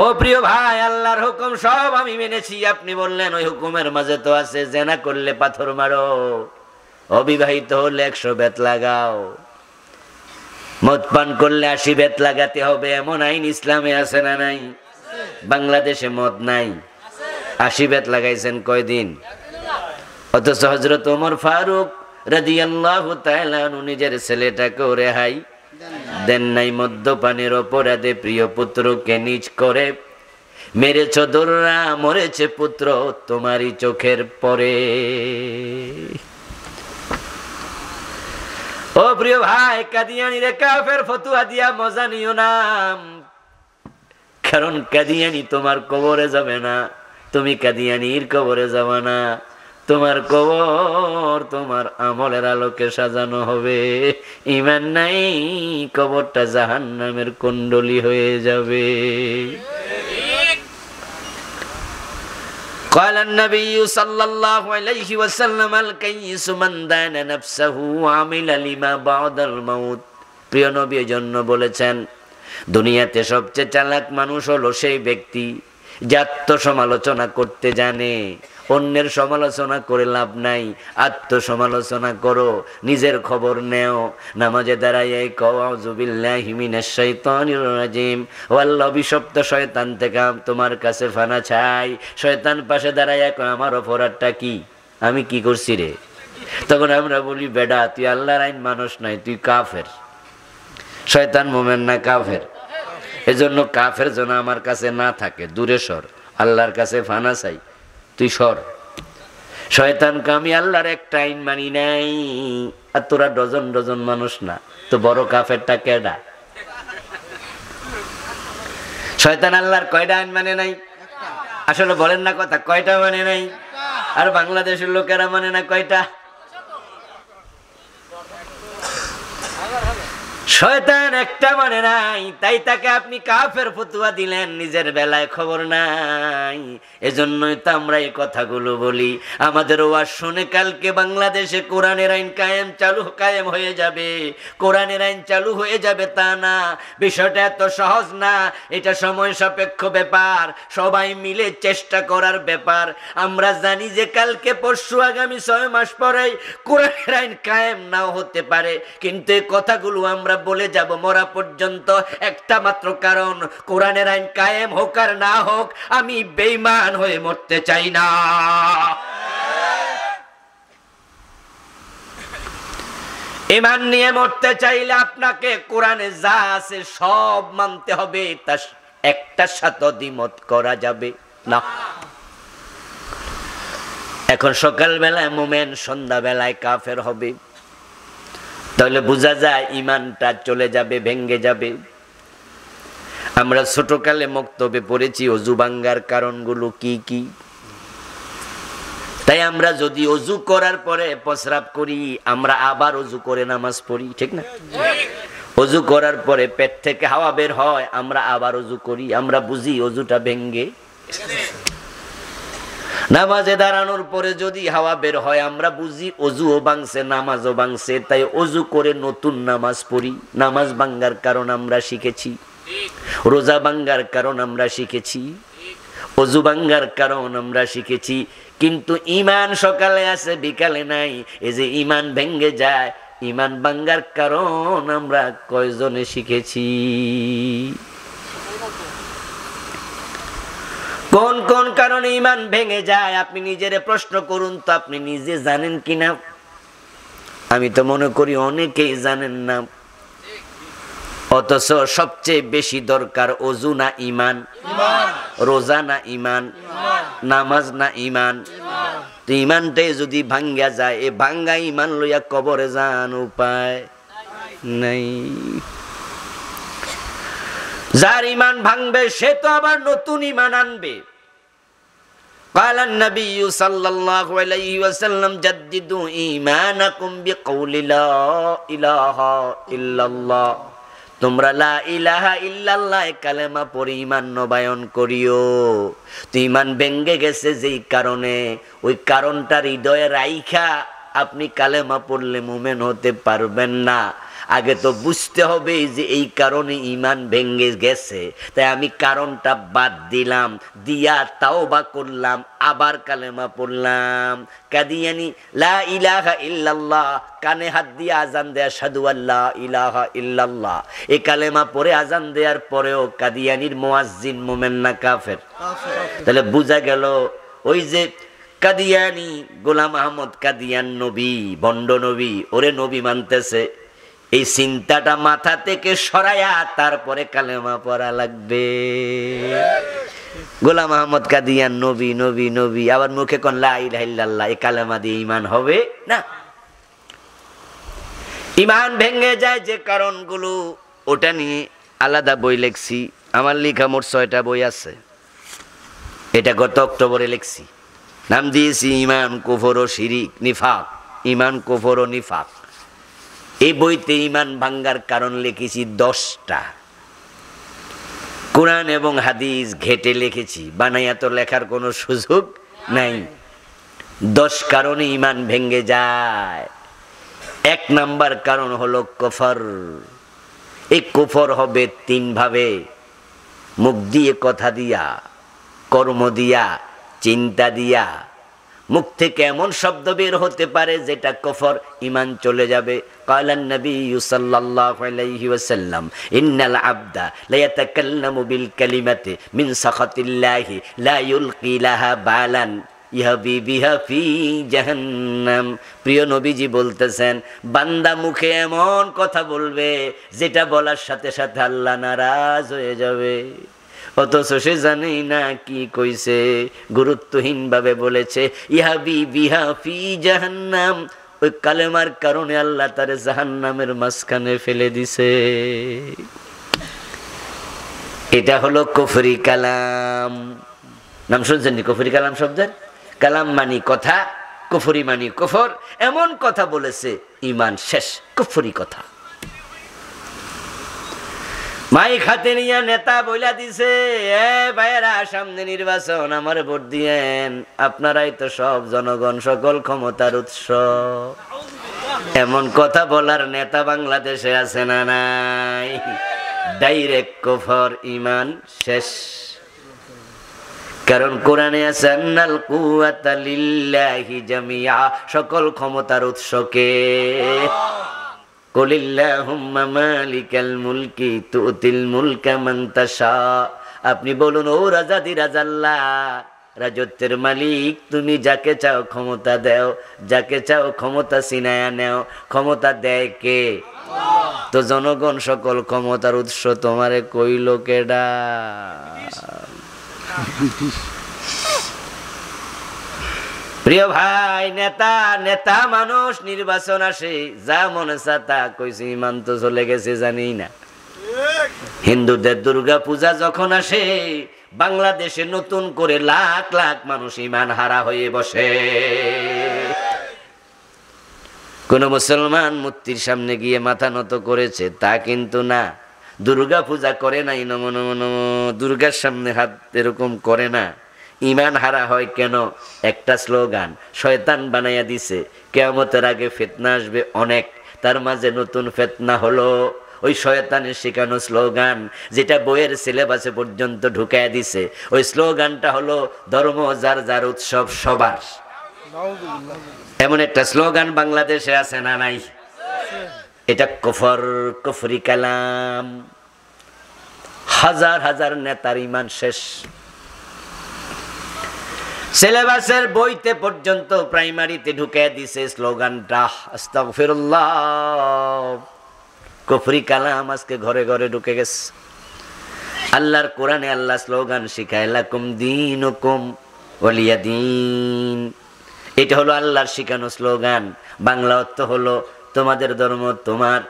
A: ও প্রিয় ভাই, আল্লাহর হুকুম সব আমি মেনেছি, আপনি বললেন ওই হুকুমের মাঝে তো আছে জেনা করলে পাথর মারো, অবিবাহিত হলে 100 বেত লাগাও, মদ পান করলে 80 বেত লাগাতে হবে, এমন আইন ইসলামে আছে না নাই? বাংলাদেশে মদ নাই, 80 বেত লাগাইছেন কয়দিন? অথচ হযরত ওমর ফারুক রাদিয়াল্লাহু তাআলা আনহু নিজের ছেলেটাকে রেহাই দেন নাই মদ্যপানের অপরাধে। প্রিয় পুত্রকে নিজ করে মেরেছ দোররা, মরেছে পুত্র তোমারই চোখের পরে। ও প্রিয় ভাই, কাদিয়ানিরে কাফের ফতোয়া দিয়া মজা নিও না, কারণ কাদিয়ানি তোমার কবরে যাবে না, তুমি কাদিয়ানির কবরে যাবে না, তোমার কবর তোমার আমলের আলোকে সাজানো হবে। ঈমান নাই, কবরটা জাহান্নামের কুণ্ডলী হয়ে যাবে। قال النبي صلى الله عليه وسلم الكيس من دان نفسه وعمل لما بعد الموت। প্রিয় নবী এজন্য বলেছেন, দুনিয়াতে সবচেয়ে চালাক মানুষ হলো সেই ব্যক্তি যে আত্মসমালোচনা করতে জানে। অন্যের সমালোচনা করে লাভ নাই, আত্মসমালোচনা করো, নিজের খবর নেও, নামাজে দাঁড়াইয়া কও আউযু বিল্লাহি মিনাশ শাইতানির রাজিম, ও আল্লাহ অভিশপ্ত শয়তান থেকে তোমার কাছে ফানা চাই। শয়তান পাশে দাঁড়াইয়া কয় আমার অপরাধটা কি, আমি কি করছি রে? তখন আমরা বলি বেডা তুই আল্লাহর আইন মানুষ নাই, তুই কাফের। শয়তান মুমিন না কাফের? এজন্য কাফের যেন আমার কাছে না থাকে, দূরে সর, আল্লাহর কাছে ফানা চাই, তুই সর। শয়তানকে আমি আল্লাহর একটা আইন মানি নাই, আর তোরা ডজন ডজন মানুষ না, তো বড় কাফেরটা কেডা? শয়তান আল্লাহর কয়টা আইন মানে নাই? আসলে বলেন না কথা, কয়টা মানে নাই? আর বাংলাদেশের লোকেরা মানে না কয়টা? শয়তান একটা মানে নাই, তাই তাকে আপনি কাফের ফতোয়া দিলেন, নিজের বেলায় খবর নাই। এজন্যই তো আমরা এই কথাগুলো বলি। আমাদের ওয়াজ শুনে কালকে বাংলাদেশে কোরআনের আইন কায়েম হয়ে যাবে, কোরআনের আইন চালু হয়ে যাবে তা না। বিষয়টা এত সহজ না, এটা সময় সাপেক্ষ ব্যাপার, সবাই মিলে চেষ্টা করার ব্যাপার। আমরা জানি যে কালকে পরশু আগামী 6 মাস পরেই কোরআনের আইন কায়েম নাও হতে পারে, কিন্তু এই কথাগুলো আমরা বলে যাব মরা পর্যন্ত। একটা মাত্র কারণ, কোরআনের আইন কায়েম হোক আর না হোক, আমি বেঈমান হয়ে মরতে চাই না। ঈমান নিয়ে মরতে চাইলে আপনাকে কোরআনে যা আছে সব মানতে হবে, তা একটা সাথে দ্বিমত করা যাবে না। এখন সকাল বেলায় মুমিন, সন্ধ্যা বেলায় কাফের হবে, তাহলে বোঝা যায় ঈমানটা চলে যাবে, ভেঙ্গে যাবে। আমরা ছোটকালে মক্তবে পড়েছি ওযু ভাঙ্গার কারণগুলো কি কি। তাই আমরা যদি ওযু করার পরে প্রস্রাব করি, আমরা আবার ওযু করে নামাজ পড়ি, ঠিক না? ওযু করার পরে পেট থেকে হাওয়া বের হয়, আমরা আবার ওযু করি, আমরা বুঝি ওযুটা ভেঙ্গে। নামাজে দাঁড়ানোর পরে যদি হাওয়া বের হয়, আমরা বুঝি ওযুও ভাঙছে, নামাজও ভাঙছে, তাই ওযু করে নতুন নামাজ পড়ি। নামাজ ভাঙ্গার কারণ আমরা শিখেছি, রোজা ভাঙ্গার কারণ আমরা শিখেছি, অজু ভাঙ্গার কারণ আমরা শিখেছি, কিন্তু ঈমান সকালে আছে বিকালে নাই। এই যে ঈমান ভেঙ্গে যায়, ঈমান ভাঙ্গার কারণ আমরা কয়জনে শিখেছি? কোন কোন কারণে ঈমান ভেঙে যায় আপনি নিজেরে প্রশ্ন করুন তো, আপনি নিজে জানেন কিনা? আমি তো মনে করি অনেকেই জানেন না। অথচ সবচেয়ে বেশি দরকার ওযু না ঈমান, রোজা না ঈমান, নামাজ না ঈমান। তো ঈমানটাই যদি ভাঙ্গা যায়, এ ভাঙ্গা ঈমান লইয়া কবরে যান উপায় নাই। যার ঈমান ভাঙবে সে তো আবার নতুন ঈমান আনবে। قال النبي صلى الله عليه وسلم جددوا إيمانكم بقول لا إله إلا الله। তোমরা লা ইলাহা ইল্লাল্লাহ কালেমা পড়ে ঈমান নবায়ন করিও। তো ঈমান ভেঙ্গে গেছে যেই কারণে, ওই কারণটা হৃদয়ে রাইখা আপনি কালেমা পড়লে মুমিন হতে পারবেন না। আগে তো বুঝতে হবে যে এই কারণে ঈমান ভেঙ্গে গেছে, তাই আমি কারণটা বাদ দিলাম, দিয়া তাওবা করলাম, আবার কালেমা পড়লাম। কাদিয়ানি লা ইলাহা ইল্লাল্লাহ, কানে হাত দিয়ে আজান দেয়া আশহাদু আল্লা ইলাহা ইল্লাল্লাহ, এই কালেমা পড়ে আজান দেওয়ার পরেও কাদিয়ানির মুয়াজ্জিন মুমিন না কাফের? তাহলে বোঝা গেল ওই যে কাদিয়ানি গোলাম আহমদ কাদিয়ান নবী, ভণ্ড নবী, ওরে নবী মানতেছে, এই চিন্তাটা মাথা থেকে সরায়া তারপরে কালেমা পড়া লাগবে। গোলাম আহমদ কাদিয়ান নবী নবী নবী, আবার মুখে কোন লা ইলাহা ইল্লাল্লাহ, এই কালেমা দিয়ে ঈমান হবে না। ঈমান ভেঙে যায় যে কারণগুলো, ওটা নিয়ে আলাদা বই লিখছি। আমার লেখা মোট 6টা বই আছে। এটা গত অক্টোবরে লিখছি, নাম দিয়েছি ঈমান, কুফর ও শিরিক, নিফাক। ঈমান, কুফর ও নিফাক, এই বইতে ঈমান ভাঙ্গার কারণ লিখেছি 10টা। কোরআন এবং হাদিস ঘেটে লিখেছি, বানাইয়া তো লেখার কোনো সুযোগ নাই। 10 কারণে ঈমান ভেঙ্গে যায়। 1 নাম্বার কারণ হলো কুফর। এই কুফর হবে 3 ভাবে: মুখ দিয়ে কথা দিয়া, কর্ম দিয়া, চিন্তা দিয়া। মুখ থেকে এমন শব্দ বের হতে পারে যেটা কুফর, ঈমান চলে যাবে। ক্বালান নবী সাল্লাল্লাহু আলাইহি ওয়াসাল্লাম ইন্নাল আবদা লা ইয়াতাকাল্লামু বিল কালিমাতি মিন সাখাতিল্লাহি লা ইউলকি লাহা বালান ইহাবি বিহা ফি জাহান্নাম। প্রিয় নবীজি বলতেছেন, বান্দা মুখে এমন কথা বলবে যেটা বলার সাথে সাথে আল্লাহ নারাজ হয়ে যাবে, অথচ সে জানেই না কি কইছে, গুরুত্বহীন ভাবে বলেছে। ইহাবি বিহা ফি জাহান্নাম, ওই কালেমার কারণে আল্লাহ তারে জাহান্নামের মাঝখানে ফেলে দিছে। এটা হলো কুফরি কালাম। নাম শুনছেন নি কুফরি কালাম শব্দের? কালাম মানি কথা, কুফরি মানি কুফর। এমন কথা বলেছে ঈমান শেষ, কুফরি কথা। মাইক হাতে নিয়ে নেতা বইলা দিছে, এ ভাইয়েরা সামনে নির্বাচন, আমার ভোট দিয়েন, আপনারাই তো সব জনগণ, সকল ক্ষমতার উৎস। এমন কথা বলার নেতা বাংলাদেশে আছে না নাই? ডাইরেক্ট কুফর, ঈমান শেষ। কারণ কোরআনে আছে আন্নাল কুওয়াতা লিল্লাহি জামিআ, সকল ক্ষমতার উৎসকে। কুলিল্লাহুম্মা মালিকাল মুলকি তুতিল মুলকা মান তাশা, আপনি বলুন, ও রাজাধিরাজ আল্লাহ, রাজত্বের মালিক তুমি, যাকে চাও ক্ষমতা দাও, যাকে চাও ক্ষমতা ছিনায়া নেও। ক্ষমতা দেয় কে? তো জনগণ সকল ক্ষমতার উৎস, তোমারে কইল কেডা? প্রিয় ভাই, নেতা নেতা মানুষ, নির্বাচন আসে, যা মনে চা তা কইছে, ঈমান তো চলে গেছে জানি না। হিন্দুদের দুর্গা পূজা যখন আসে, বাংলাদেশে নতুন করে লাখ লাখ মানুষ ঈমান হারা হয়ে বসে। কোন মুসলমান মূর্তির সামনে গিয়ে মাথা নত করেছে তা কিন্তু না। দুর্গা পূজা করে নাই, নমো নমো নমো, দুর্গার সামনে হাত এরকম করে না। ঈমান হারা হয় কেন? একটা স্লোগান শয়তান বানাইয়া দিছে, কিয়ামতের আগে ফিতনা আসবে অনেক, তার মাঝে নতুন ফিতনা হলো ওই শয়তানের শেখানো স্লোগান, যেটা বইয়ের সিলেবাসে পর্যন্ত ঢুকায় দিছে। ওই স্লোগানটা হলো ধর্ম যার যার উৎসব সবার। এমন একটা স্লোগান বাংলাদেশে আছে না নাই? এটা কুফর, কুফরি কালাম। হাজার হাজার নেতার ঈমান শেষ। সিলেবাসের বইতে পর্যন্ত প্রাইমারিতে ঢুকে দিছে স্লোগানটা, আস্তাগফিরুল্লাহ। কুফরি কালাম আজকে ঘরে ঘরে ঢুকে গেছে। আল্লাহর কোরআনে আল্লাহ স্লোগান শিখায়, লাকুম দীনুকুম ওয়ালিয়া দীন। এটা হলো আল্লাহর শিখানো স্লোগান। বাংলা অর্থ হলো তোমাদের ধর্ম তোমার,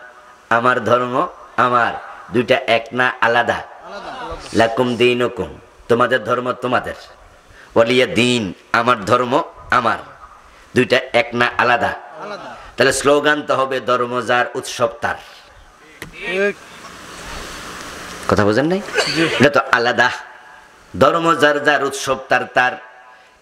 A: আমার ধর্ম আমার, দুইটা এক না আলাদা। লাকুম দীনুকুম, তোমাদের ধর্ম তোমাদের, ওয়ালিয়া দিন, আমার ধর্ম আমার, দুইটা এক না আলাদা। তাহলে স্লোগান তো হবে ধর্ম যার উৎসব তার। কথা বোঝেন নাই? এটা তো আলাদা। ধর্ম যার যার উৎসব তার তার।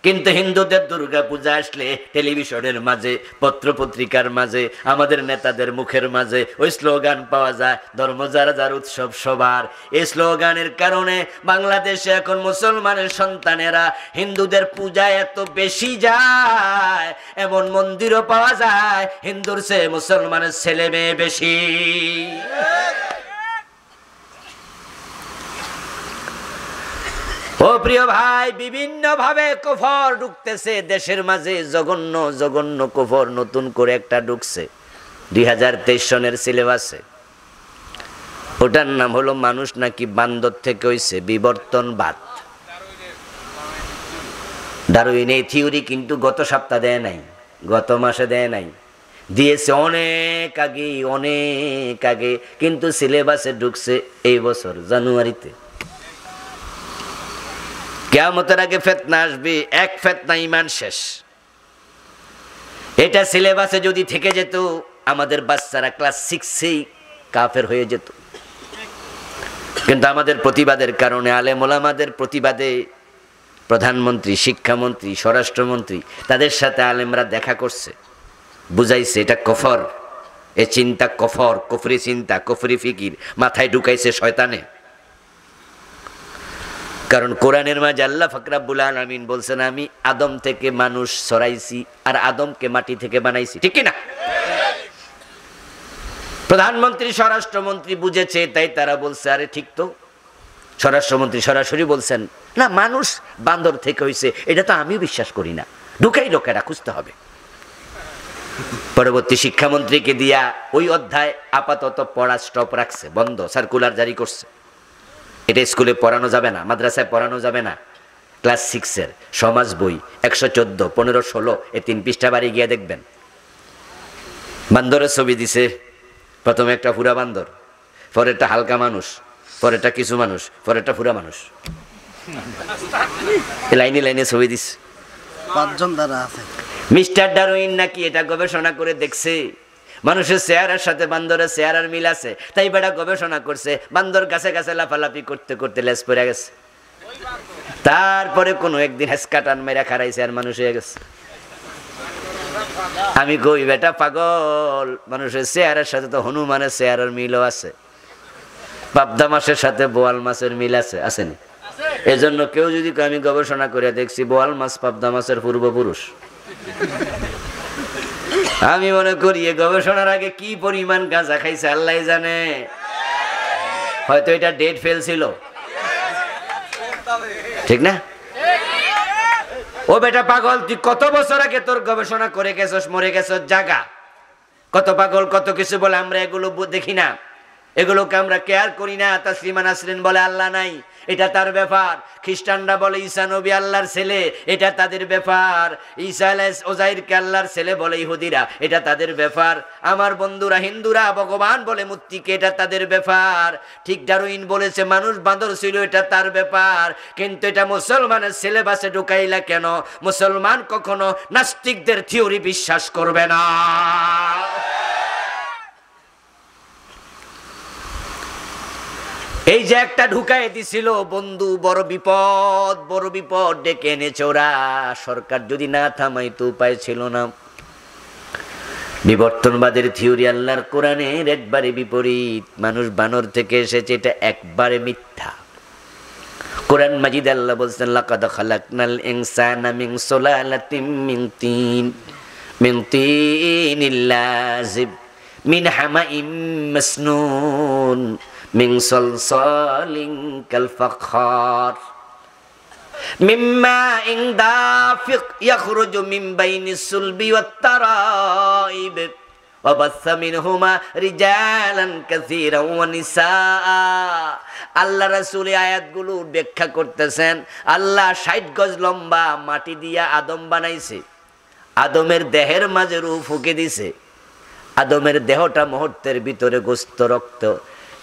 A: কিন্তু হিন্দুদের দুর্গা পূজা আসলে টেলিভিশনের মাঝে, পত্র পত্রিকার মাঝে, আমাদের নেতাদের মুখের মাঝে ওই স্লোগান পাওয়া যায়, ধর্ম যার যার উৎসব সবার। এই স্লোগানের কারণে বাংলাদেশে এখন মুসলমানের সন্তানেরা হিন্দুদের পূজায় এত বেশি যায়, এমন মন্দিরও পাওয়া যায় হিন্দুর চেয়ে মুসলমানের ছেলে মেয়ে বেশি। ও প্রিয় ভাই, বিভিন্ন ভাবে কুফর ঢুকতেছে দেশের মাঝে। জঘন্য জঘন্য কুফর নতুন করে একটা ঢুকছে 2023 সনের সিলেবাসে। ওটার নাম হলো মানুষ নাকি বান্দর থেকে হইছে বিবর্তনবাদ। ডারউইন এই থিওরি কিন্তু গত সপ্তাহ দেয় নাই, গত মাসে দেয় নাই, দিয়েছে অনেক আগে, অনেক আগে, কিন্তু সিলেবাসে ঢুকছে এই বছর জানুয়ারিতে। কিয়ামতের আগে ফিতনা আসবে, এক ফিতনা ঈমান শেষ। এটা সিলেবাসে যদি থেকে যেত, আমাদের বাচ্চারা ক্লাস 6-এই কাফের হয়ে যেত। কিন্তু আমাদের প্রতিবাদের কারণে, আলেম ওলামাদের প্রতিবাদে, প্রধানমন্ত্রী, শিক্ষামন্ত্রী, স্বরাষ্ট্রমন্ত্রী তাদের সাথে আলেমরা দেখা করছে, বুঝাইছে এটা কফর, এ চিন্তা কফর, কুফরি চিন্তা, কুফরি ফিকির মাথায় ঢুকাইছে শয়তানে। কারণ কোরআনের মাঝে আল্লাহ পাক রব্বুল আলামিন বলছেন, আমি আদম থেকে মানুষ ছড়াইছি আর আদমকে মাটি থেকে বানাইছি, ঠিক কি না? প্রধানমন্ত্রী, স্বরাষ্ট্রমন্ত্রী বুঝেছে, তাই তারা বলছে আরে ঠিক তো। স্বরাষ্ট্রমন্ত্রী সরাসরি বলছেন, না মানুষ বান্দর থেকে হইছে, এটা তো আমিও বিশ্বাস করি না, ঢুকাই লোকেরা খুঁজতে হবে। পরবর্তী শিক্ষামন্ত্রীকে দিয়া ওই অধ্যায় আপাতত পড়া স্টপ রাখছে, বন্ধ, সার্কুলার জারি করছে। এটা স্কুলে পড়ানো যাবে না, মাদ্রাসায় পড়ানো যাবে না। ক্লাস 6-এর সমাজ বই 114, 15, 16 এই 3 পৃষ্ঠা বাড়ি গিয়ে দেখবেন। বান্দরের ছবি দিছে, প্রথমে একটা পুরা বান্দর, পরেরটা হালকা মানুষ, পরেরটা কিছু মানুষ, পরেরটা পুরা মানুষ, লাইনে লাইনে ছবি দিছে।
B: 5 জন দ্বারা আছে।
A: মিস্টার ডারউইন নাকি এটা গবেষণা করে দেখছে, মানুষের চেহারার সাথে বান্দরের চেহারার মিল আছে, তাই বেটা গবেষণা করছে। বান্দর গাছে গাছে লাফালাফি করতে করতে লেজ পড়ে গেছে, তারপরে কোনো একদিন হেসকাটান মেরা খারাইছে আর মানুষ হয়ে গেছে। আমি কই বেটা পাগল, মানুষের চেহারার সাথে তো হনুমানের চেহারার মিলও আছে, পাবদা মাছের সাথে বোয়াল মাছের মিল আছে, আসেনি? এজন্য কেউ যদি আমি গবেষণা করে দেখছি বোয়াল মাছ পাবদা মাছের পূর্বপুরুষ, আমি মনে করি এ গবেষণার আগে কি পরিমাণ গাঁজা খাইছে আল্লাহ জানে। হয়তো এটা ডেট ফেল ছিল, ঠিক না? ও বেটা পাগল, তুই কত বছর আগে তোর গবেষণা করে গেছস, মরে গেছস, জাগা। কত পাগল কত কিছু বলে, আমরা এগুলো দেখি না, এগুলোকে আমরা কেয়ার করি না। তাসলিমা নাসরিন বলে আল্লাহ নাই, এটা তার ব্যাপার। খ্রিস্টানরা বলে ঈসা নবী আল্লাহর ছেলে, এটা তাদের ব্যাপার। ঈসা আলাইহিস ওজাইরকে আল্লাহর ছেলে বলে ইহুদিরা, এটা তাদের ব্যাপার। আমার বন্ধুরা হিন্দুরা ভগবান বলে মূর্তিকে, এটা তাদের ব্যাপার। ঠিক ডারউইন বলেছে মানুষ বাঁদর ছিল, এটা তার ব্যাপার। কিন্তু এটা মুসলমানের সিলেবাসে ঢুকাইলা কেন? মুসলমান কখনো নাস্তিকদের থিওরি বিশ্বাস করবে না। এই যে একটা ঢুকাই দিছিল বন্ধু, বড় বিপদ ডেকে এনেছে ওরা। সরকার যদি না থামাইতো উপায় ছিল না। বিবর্তনবাদের থিওরি আল্লাহর কোরআনের একবারে বিপরীত। মানুষ বানর থেকে এসেছে, এটা একবারে মিথ্যা। কোরআন মাজিদ আল্লাহ বলছেন, লাকাদ খালাকনাল ইনসানা মিন সুলালাতিন মিন তিনিল লাযিব মিন হামাইম মাসনুন মিন সালসালিন কাল ফাখার মিম্মা ইন দাফিক ইয়াখরুজু মিন বাইনিস সুলবি ওয়াত তারাইব ওয়া বাসসা মিনহুমা রিজালান কাসীরান ওয়া নিসা। আল্লাহ রাসূল এই আয়াতগুলো ব্যাখ্যা করতেছেন। আল্লাহ 60 গজ লম্বা মাটি দিয়া আদম বানাইছে, আদমের দেহের মাঝে রূহ ফুঁকে দিছে। আদমের দেহটা মুহূর্তের ভিতরে গোস্ত, রক্ত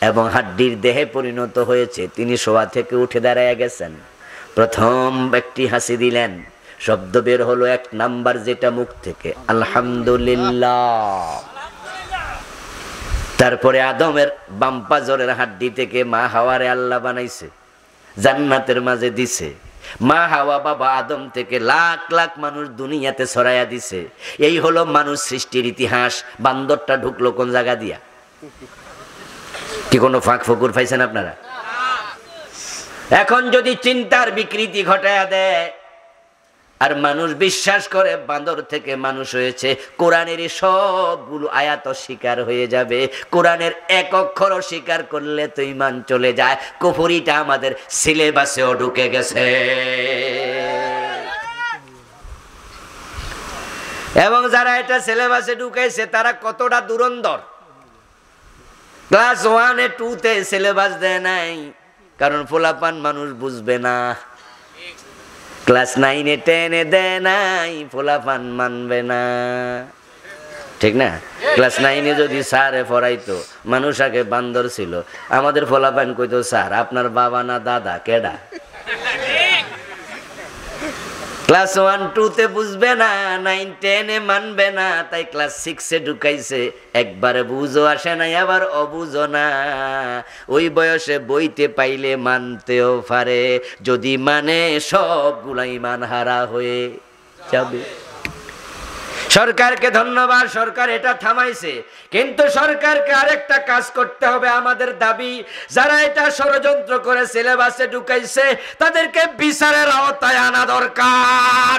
A: এবং হাড্ডির দেহে পরিণত হয়েছে। তিনি শোয়া থেকে উঠে দাঁড়ায় গেছেন, প্রথম একটি হাসি দিলেন, শব্দ বের হলো 1 নাম্বার, যেটা মুখ থেকে, আলহামদুলিল্লাহ। তারপরে আদমের বাম্পাজরের হাড্ডি থেকে মা হাওয়ারে আল্লাহ বানাইছে, জান্নাতের মাঝে দিছে। মা হাওয়া বাবা আদম থেকে লাখ লাখ মানুষ দুনিয়াতে ছড়াইয়া দিছে। এই হলো মানুষ সৃষ্টির ইতিহাস। বান্দরটা ঢুকলো কোন জায়গা দিয়া? কি কোনো ফাঁক ফকুর পাইছেন আপনারা? এখন যদি চিন্তার বিকৃতি ঘটায়া দেয় আর মানুষ বিশ্বাস করে বান্দর থেকে মানুষ হয়েছে, কোরআনের সবগুলো আয়াত অস্বীকার হয়ে যাবে। কোরআনের এক অক্ষর অস্বীকার করলে তো ঈমান চলে যায়। কুফরিটা আমাদের সিলেবাসেও ঢুকে গেছে। এবং যারা এটা সিলেবাসে ঢুকাইছে তারা কতটা দুরন্দর। ক্লাস 1 এ 2 তে সিলেবাস দেয় নাই, কারণ পোলাপান মানুষ বুঝবে না। ক্লাস 9 এ 10 এ দেয় নাই, পোলাপান মানবে না, ঠিক না? ক্লাস 9 এ যদি স্যারে পড়াইতো, মানুষ আগে বান্দর ছিল, আমাদের পোলাপান কইতো, স্যার আপনার বাবা না দাদা কেডা? ক্লাস 1 2 তে বুঝবে না, 9 10 এ মানবে না, তাই ক্লাস 6 এ ঢুকাইছে। একবারে বুঝো আসে নাই, আবার অবুঝো না। ওই বয়সে বইতে পাইলে মানতেও পারে, যদি মানে সবগুলা ঈমান হারা হয়ে যাবে। সরকারকে ধন্যবাদ, সরকার এটা থামাইছে। কিন্তু সরকারকে আরেকটা কাজ করতে হবে। আমাদের দাবি, যারা এটা ষড়যন্ত্র করে সিলেবাসে ঢুকাইছে তাদেরকে বিচারের আওতায় আনা দরকার।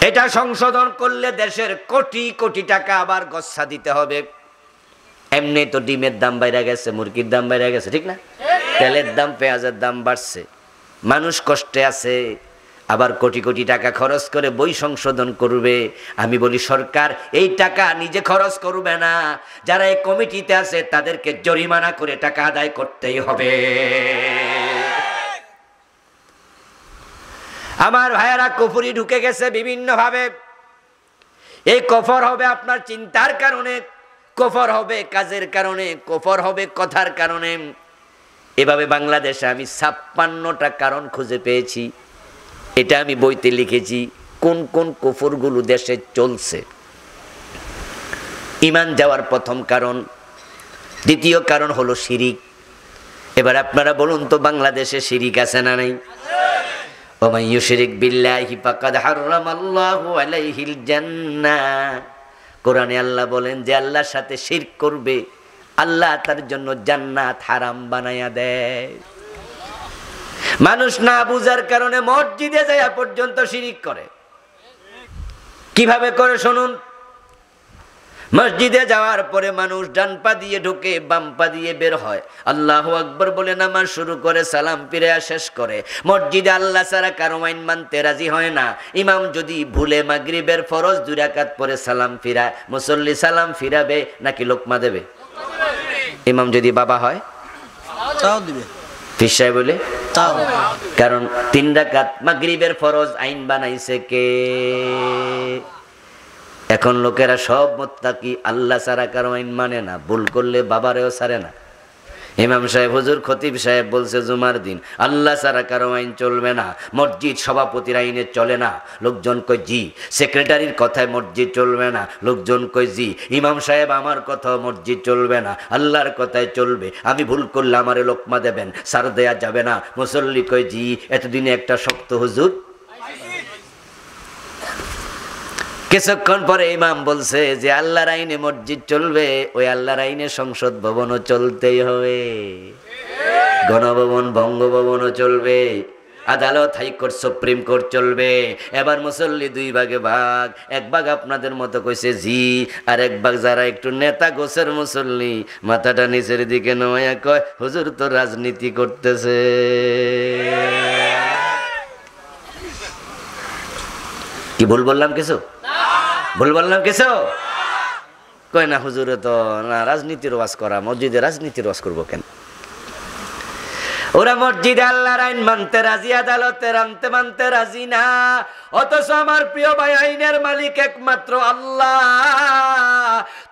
A: এটা সংশোধন করলে দেশের কোটি কোটি টাকা আবার গচ্ছা দিতে হবে। এমনি তো ডিমের দাম বাইরে গেছে, মুরগির দাম বাইরে গেছে, ঠিক না? তেলের দাম, পেঁয়াজের দাম বাড়ছে, মানুষ কষ্টে আছে, আবার কোটি কোটি টাকা খরচ করে বই সংশোধন করবে। আমি বলি সরকার এই টাকা নিজে খরচ করবে না, যারা এই কমিটিতে আছে তাদেরকে জরিমানা করে টাকা আদায় করতেই হবে। আমার ভাইয়েরা, কুফরি ঢুকে গেছে বিভিন্ন ভাবে। এই কফর হবে আপনার চিন্তার কারণে, কফর হবে কাজের কারণে, কফর হবে কথার কারণে। এভাবে বাংলাদেশে আমি 56টা কারণ খুঁজে পেয়েছি। এটা আমি বইতে লিখেছি, কোন কোন কুফরগুলো দেশে চলছে। ঈমান যাওয়ার প্রথম কারণ। দ্বিতীয় কারণ হলো শিরিক। এবার আপনারা বলুন তো, বাংলাদেশে শিরিক আছে না নাই? ওমান ইউশরিক বিল্লাহি ফাকাদ হারামাল্লাহু আলাইহিল জান্নাহ। কোরআনে আল্লাহ বলেন, যে আল্লাহর সাথে শিরক করবে আল্লাহ তার জন্য জান্নাত হারাম বানায়া দেয়। মানুষ না বুঝার কারণে মসজিদে যায় পর্যন্ত শিরিক করে। কিভাবে করে শুনুন। মসজিদে যাওয়ার পরে মানুষ ডান পা দিয়ে ঢুকে, বাম পা দিয়ে বের হয়, আল্লাহু আকবার বলে নামাজ শুরু করে, সালাম ফিরে শেষ করে। মসজিদে আল্লাহ ছাড়া কারো আইন মানতে রাজি হয় না। ইমাম যদি ভুলে মাগরিবের ফরজ 2 রাকাত পরে সালাম ফিরায়, মুসল্লি সালাম ফিরাবে নাকি লোকমা দেবে? ইমাম যদি বাবা হয়
B: তাও দিবে,
A: পীর সাহেব বলে
B: তাও।
A: কারণ 3 রাকাত মাগরিবের ফরজ আইন বানাইছে কে? এখন লোকেরা সব মুত্তাকি, আল্লাহ ছাড়া কারো আইন মানে না, ভুল করলে বাবারেও ছাড়ে না। ইমাম সাহেব, হুজুর, খতিব সাহেব বলছে জুমার দিন আল্লাহ ছাড়া কারো আইন চলবে না, মসজিদ সভাপতির আইনে চলে না। লোকজন কয় জি। সেক্রেটারির কথায় মসজিদ চলবে না, লোকজন কয় জি। ইমাম সাহেব, আমার কথা মসজিদ চলবে না, আল্লাহর কথায় চলবে, আমি ভুল করলে আমারে লোকমা দেবেন, সার দেয়া যাবে না। মুসল্লি কয় জি। এতদিনে একটা শক্ত হুজুর কিছুক্ষণ পরে ইমাম বলছে যে আল্লাহর আইনে মসজিদ চলবে, ওই আল্লাহর আইনে সংসদ ভবনও চলতেই হবে, গণভবন বঙ্গভবনও চলবে, আদালত হাইকোর্ট সুপ্রিম কোর্ট চলবে। এবার মুসল্লি দুই ভাগে ভাগ, এক ভাগ আপনাদের মতো কইছে জি, আর এক ভাগ যারা একটু নেতা গোছের মুসল্লি মাথাটা নিচের দিকে নয়া কয় হুজুর তো রাজনীতি করতেছে। কি ভুল বললাম কিছু? ভুল বললাম কিছু? কয় না হুজুরে তো না রাজনীতির ওয়াজ করা, মসজিদে রাজনীতির ওয়াজ করবো কেন? ওরা মসজিদে আল্লাহর আইন মানতে রাজি, আদালতের আনতে মানতে রাজি না। অথচ আমার প্রিয় ভাই, আইনের মালিক একমাত্র আল্লাহ।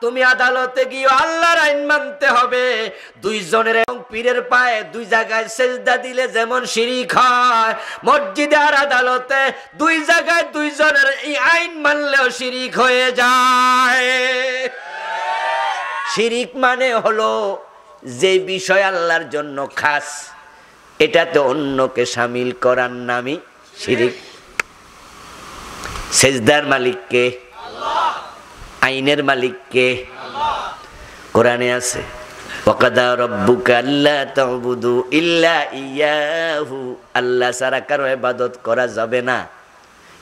A: তুমি আদালতে গিয়ে আল্লাহর আইন মানতে হবে। দুইজনের এবং পীরের পায়ে দুই জায়গায় সেজদা দিলে যেমন শিরিক হয়, মসজিদে আর আদালতে দুই জায়গায় দুইজনের এই আইন মানলেও শিরিক হয়ে যায়। শিরিক মানে হলো যে বিষয় আল্লাহর জন্য খাস, এটাতে অন্যকে শামিল করার নামই শিরিক। সেজদার মালিক কে? আল্লাহ। আইনের মালিক কে? আল্লাহ। কোরআনে আছে ওয়াকাদা রাব্বুকা আল্লা তা'বুদু ইল্লা ইয়াহু, আল্লাহ ছাড়া কারো ইবাদত করা যাবে না।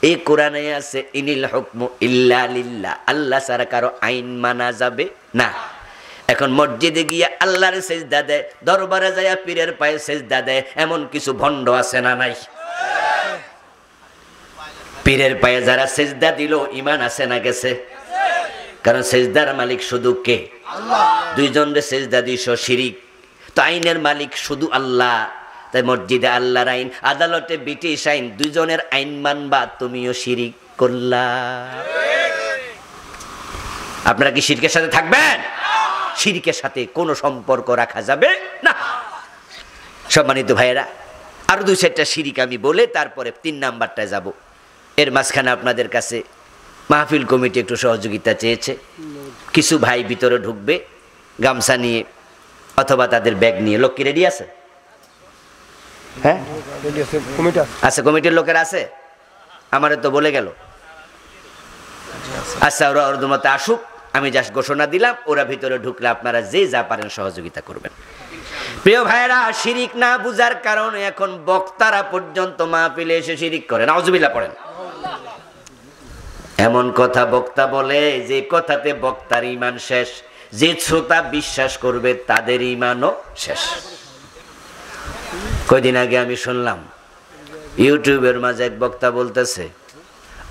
A: এই কোরআনে আছে ইনিল হুকমু ইল্লা লিল্লাহ, আল্লাহ ছাড়া কারো আইন মানা যাবে না। এখন মসজিদে গিয়ে আল্লাহর সেজদা দেয়, দরবারে যায় পীরের পায়ে সেজদা দেয়, এমন কিছু ভণ্ড আছে না নাই? পীরের পায়ে যারা সেজদা দিল ঈমান আছে না গেছে? কারণ সেজদার মালিক শুধু কে? আল্লাহ। দুইজনের সেজদা দিছো শিরিক। তো আইনের মালিক শুধু আল্লাহ, তাই মসজিদে আল্লাহর আইন, আদালতে ব্রিটিশ আইন, দুইজনের আইন মানবা, তুমিও শিরিক করলা। আপনারা কি শিরকের সাথে থাকবেন? শিরকের সাথে কোনো সম্পর্ক রাখা যাবে না। সম্মানিত ভাইয়েরা, আরো দুই চারটা শিরিক আমি বলে তারপরে 3 নাম্বারটায় যাব। এর মাঝখানে আপনাদের কাছে মাহফিল কমিটি একটু সহযোগিতা চেয়েছে। কিছু ভাই ভিতরে ঢুকবে গামছা নিয়ে অথবা তাদের ব্যাগ নিয়ে। লোক কি রেডি আছে? হ্যাঁ আচ্ছা, কমিটির লোকের আছে? আমারে তো বলে গেল। আচ্ছা, ওরা ওর মতে আসুক, আমি জাস্ট ঘোষণা দিলাম, ওরা ভিতরে ঢুকলে আপনারা যে যা পারেন সহযোগিতা করবেন। প্রিয় ভাইয়েরা, শিরিক না বুঝার কারণে এখন বক্তারা পর্যন্ত মাহফিলে এসে শিরিক করে। নাউজুবিল্লাহ পড়েন। এমন কথা বক্তা বলে যে কথাতে বক্তার ঈমান শেষ, যে শ্রোতা বিশ্বাস করবে তাদের ঈমানও শেষ। কয়দিন আগে আমি শুনলাম ইউটিউবের মাঝে এক বক্তা বলতেছে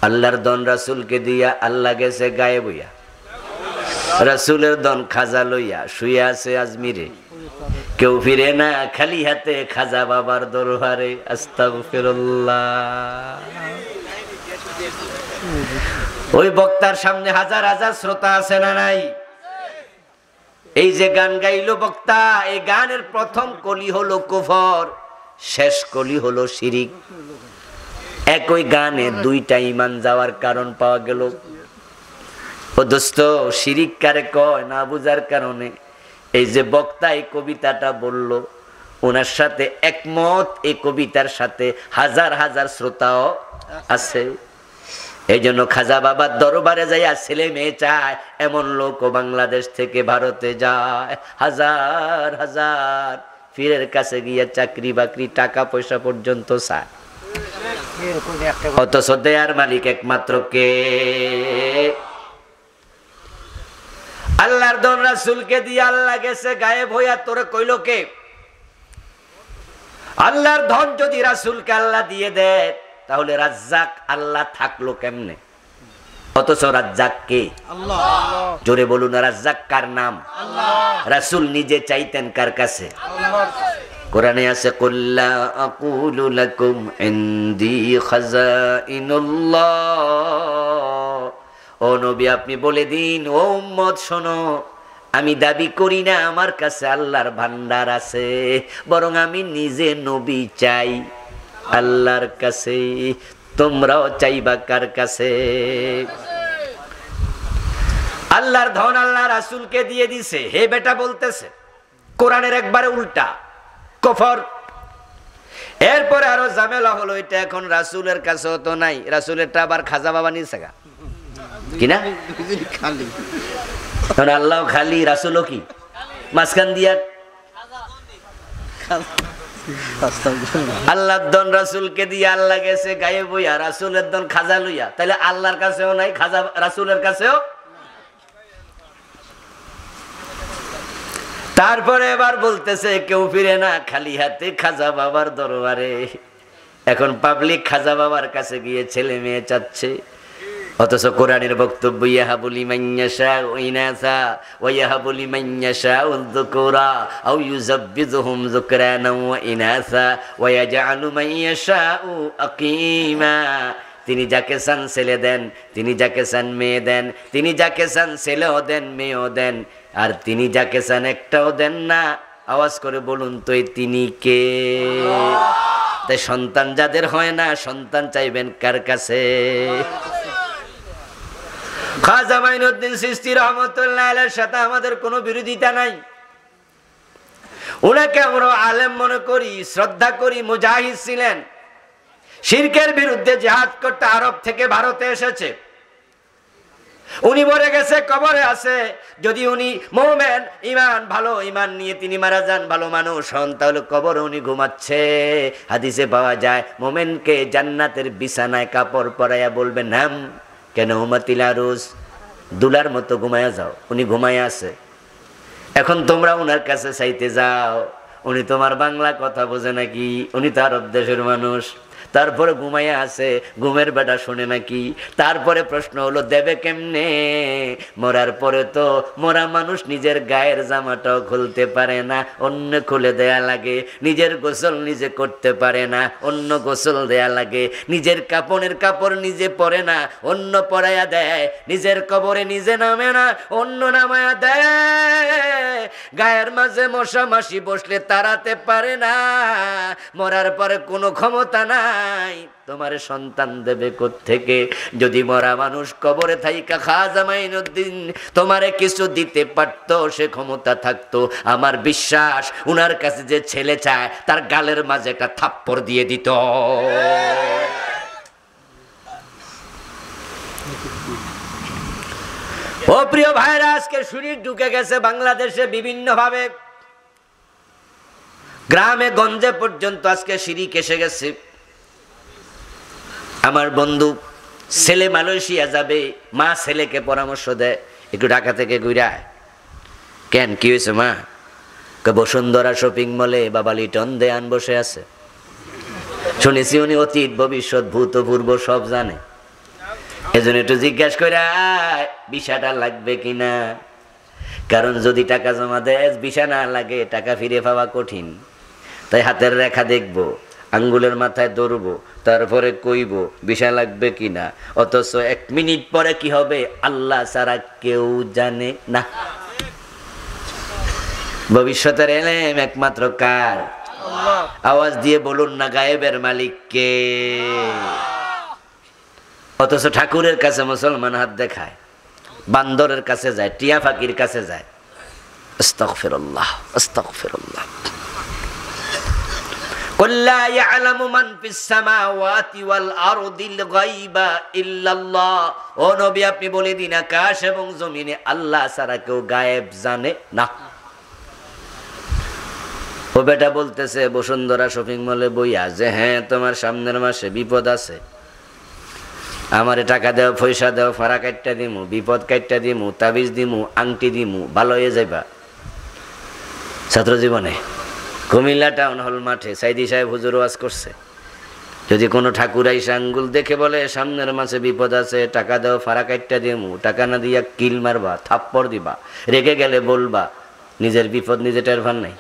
A: আল্লাহর দন রাসূলকে দিয়া আল্লাহ গেছে গায়ে বইয়া, রাসূলের দন খাজা লইয়া শুয়ে আছে আজমিরে, কেউ ফিরে না খালি হাতে খাজা বাবার দরবারে। আস্তাগফিরুল্লাহ। ওই বক্তার সামনে হাজার হাজার শ্রোতা আছে না নাই? এই যে গান গাইলো বক্তা, এই গানের প্রথম কলি হলো কুফর, শেষ কলি হলো শিরিক। একই গানে দুইটা ঈমান যাওয়ার কারণ পাওয়া গেল। ও দোস্ত, শিরিক কারে কয় না বুঝার কারণে এই যে বক্তা এই কবিতাটা বলল, ওনার সাথে একমত এই কবিতার সাথে হাজার হাজার শ্রোতাও আছে। এই জন্য খাজা বাবার দরবারে যাইয়া ছেলে মেয়ে চায় এমন লোক বাংলাদেশ থেকে ভারতে যায় হাজার হাজার, পীরের কাছে গিয়ে চাকরি বাকরি টাকা পয়সা পর্যন্ত চায়। অথচ দেয়ার মালিক একমাত্র কে? আল্লাহর দন রাসূলকে দিয়ে আল্লাহ গেছে গায়েব হইয়া, তোরে কইল কে? আল্লাহর ধন যদি রাসূলকে আল্লাহ দিয়ে দেয় তাহলে রাজ্জাক আল্লাহ থাকলো কেমনে? অথচ রাজ্জাক কে? আল্লাহ। জোরে বলুন, রাজ্জাক কার নাম? আল্লাহ। রাসূল নিজে চাইতেন কার কাছে? আল্লাহর কাছে। কোরআনে আছে কুল্লা আকুলু লাকুম ইনদি খাযাইনুল্লাহ। ও নবী, আপনি বলে দিন, ও উম্মত শোনো, আমি দাবি করি না আমার কাছে আল্লাহর ভান্ডার আছে, বরং আমি নিজে নবী চাই আল্লাহর কাছে। তোমরাও চাইবা কার কাছে? আল্লাহর ধন আল্লাহ রাসূলকে দিয়ে দিছে, হে বেটা বলতেছে। কোরআনের একবারে উল্টা, কুফর। এরপরে আরো ঝামেলা হলো, এটা এখন রাসূলের কাছেও তো নাই, রাসূলেরটা আবার খাজা বাবা নিছে গা। কিনা
B: খালি
A: কারণ আল্লাহ খালি, রাসূলও কি মাঝখান দিয়া। আল্লাহর দন রাসূলকে দিয়ে আল্লাহ গেছে গায়ে বইয়া, রাসূলের দন খাজা লইয়া, তাহলে আল্লাহর কাছেও নাই খাজা, রাসূলের কাছেও। তারপরে এবার বলতেছে কেউ ফিরে না খালি হাতে খাজা বাবার দরবারে। এখন পাবলিক খাজা বাবার কাছে গিয়ে ছেলে মেয়ে চাচ্ছে, অথচ কোরআনের বক্তব্য ইয়াহাবু লিমান ইয়াশাউ ইনাসা ওয়া ইয়াহাবু লিমান ইয়াশাউ যুকুরা আও ইউযাব্বিযুহুম যুকরানাও ওয়া ইনাসা ওয়া ইয়াজআলু মান ইয়াশাউ আকিমা। তিনি যাকে চান ছেলে দেন, তিনি যাকে চান মেয়ে দেন, তিনি যাকে চান ছেলেও দেন মেয়েও দেন, আর তিনি যাকে চান একটাও দেন না। আওয়াজ করে বলুন তো এই তিনি কে? তাই সন্তান যাদের হয় না, সন্তান চাইবেন কার কাছে? খাজা মাইনুদ্দিন চিশতি রহমাতুল্লাহ আলাইহির সাথে আমাদের কোনো বিরোধিতা নাই। উনাকে আমরা আলেম মনে করি, শ্রদ্ধা করি, মুজাহিদ ছিলেন, শিরকের বিরুদ্ধে জিহাদ করতে আরব থেকে ভারতে এসেছে। উনি মরে গেছে, কবরে আছে। যদি উনি মুমিন, ঈমান ভালো, ঈমান নিয়ে তিনি মারা যান, ভালো মানুষ হন, তাহলে কবরে উনি ঘুমাচ্ছে। হাদিসে পাওয়া যায় মুমিনকে জান্নাতের বিছানায় কাপড় পরাইয়া বলবে নাম, কেন উম্মাতিল আরুস, দুলার মতো ঘুমায়া যাও। উনি ঘুমায়া আছে। এখন তোমরা উনার কাছে চাইতে যাও, উনি তোমার বাংলা কথা বোঝে নাকি? উনি তো আরব দেশের মানুষ। তারপরে ঘুমাইয়া আছে, ঘুমের বেটা শোনে নাকি? তারপরে প্রশ্ন হলো দেবে কেমনে? মরার পরে তো মরা মানুষ নিজের গায়ের জামাটাও খুলতে পারে না, অন্য খুলে দেয়া লাগে। নিজের গোসল নিজে করতে পারে না, অন্য গোসল দেয়া লাগে। নিজের কাপড়ের কাপড় নিজে পরে না, অন্য পরাইয়া দেয়। নিজের কবরে নিজে নামে না, অন্য নামায়া দেয়। গায়ের মাঝে মশা মাসি বসলে তাড়াতে পারে না। মরার পরে কোনো ক্ষমতা নাই। তোমার সন্তান দেবে কোত্থেকে? যদি মরা মানুষ কবরে থাইকা খাজা মাইনুদ্দিন তোমারে কিছু দিতে পারত, সে ক্ষমতা থাকতো, আমার বিশ্বাস উনার কাছে যে ছেলে চায় তার গালের মাঝে একটা থাপ্পড় দিয়ে দিত। ও প্রিয় ভাইরা, আজকে শিরক ঢুকে গেছে বাংলাদেশে বিভিন্ন ভাবে, গ্রামে গঞ্জে পর্যন্ত আজকে শিরক এসে গেছে। আমার বন্ধু ছেলে মালয়েশিয়া যাবে, মা ছেলেকে পরামর্শ দেয় একটু ঢাকা থেকে ঘুরায়। কেন, কি হয়েছে মা? বসুন্ধরা শপিং মলে বাবা লিটন দেয়ান বসে আছে। শুনেছি উনি অতীত ভবিষ্যৎ ভূতপূর্ব সব জানে। এজন্য একটু জিজ্ঞাসা করে ভিসাটা লাগবে কিনা, কারণ যদি টাকা জমা দেয় ভিসা না লাগে টাকা ফিরে পাওয়া কঠিন। তাই হাতের রেখা দেখবো, আঙ্গুলের মাথায় ধরবো, তারপরে কইব ভিসা লাগবে কিনা। অথচ 1 মিনিট পরে কি হবে আল্লাহ ছাড়া কেউ জানে না। ভবিষ্যতের এলেম একমাত্র কার? আওয়াজ দিয়ে বলুন না গায়েবের মালিক কে? অথচ ঠাকুরের কাছে মুসলমান হাত দেখায়, বান্দরের কাছে যায়, টিয়া ফাকির কাছে যায়। আস্তাগফিরুল্লাহ, আস্তাগফিরুল্লাহ। কুল লা ইয়ালামু মান ফিস সামাওয়াতি ওয়াল আরদিল গায়বা ইল্লাল্লাহ। ও নবী, আপনি বলে দিন আকাশ এবং জমিনে আল্লাহ ছাড়া কেউ গায়েব জানে না। ও বেটা বলতেছে বসুন্ধরা শপিং মলে বইয়া যে হ্যাঁ তোমার সামনের মাসে বিপদ আছে, আমারে টাকা দেও, পয়সা দেও, ফাড়া কাটটা দিমু, বিপদ কাটটা দিমু, তাবিজ দিমু, আংটি দিমু, ভালো হয়ে যাইবা। ছাত্র জীবনে কুমিল্লা টাউন হল মাঠে সাইদি সাহেব হুজুর ওয়াজ করছে, যদি কোনো ঠাকুর আইসা আঙ্গুল দেখে বলে সামনের মাসে বিপদ আছে, টাকা দেও, ফাড়া কাটটা দিমু, টাকা না দিয়া কিল মারবা, থাপ্পড় দিবা, রেগে গেলে বলবা নিজের বিপদ নিজে টের পান নাই।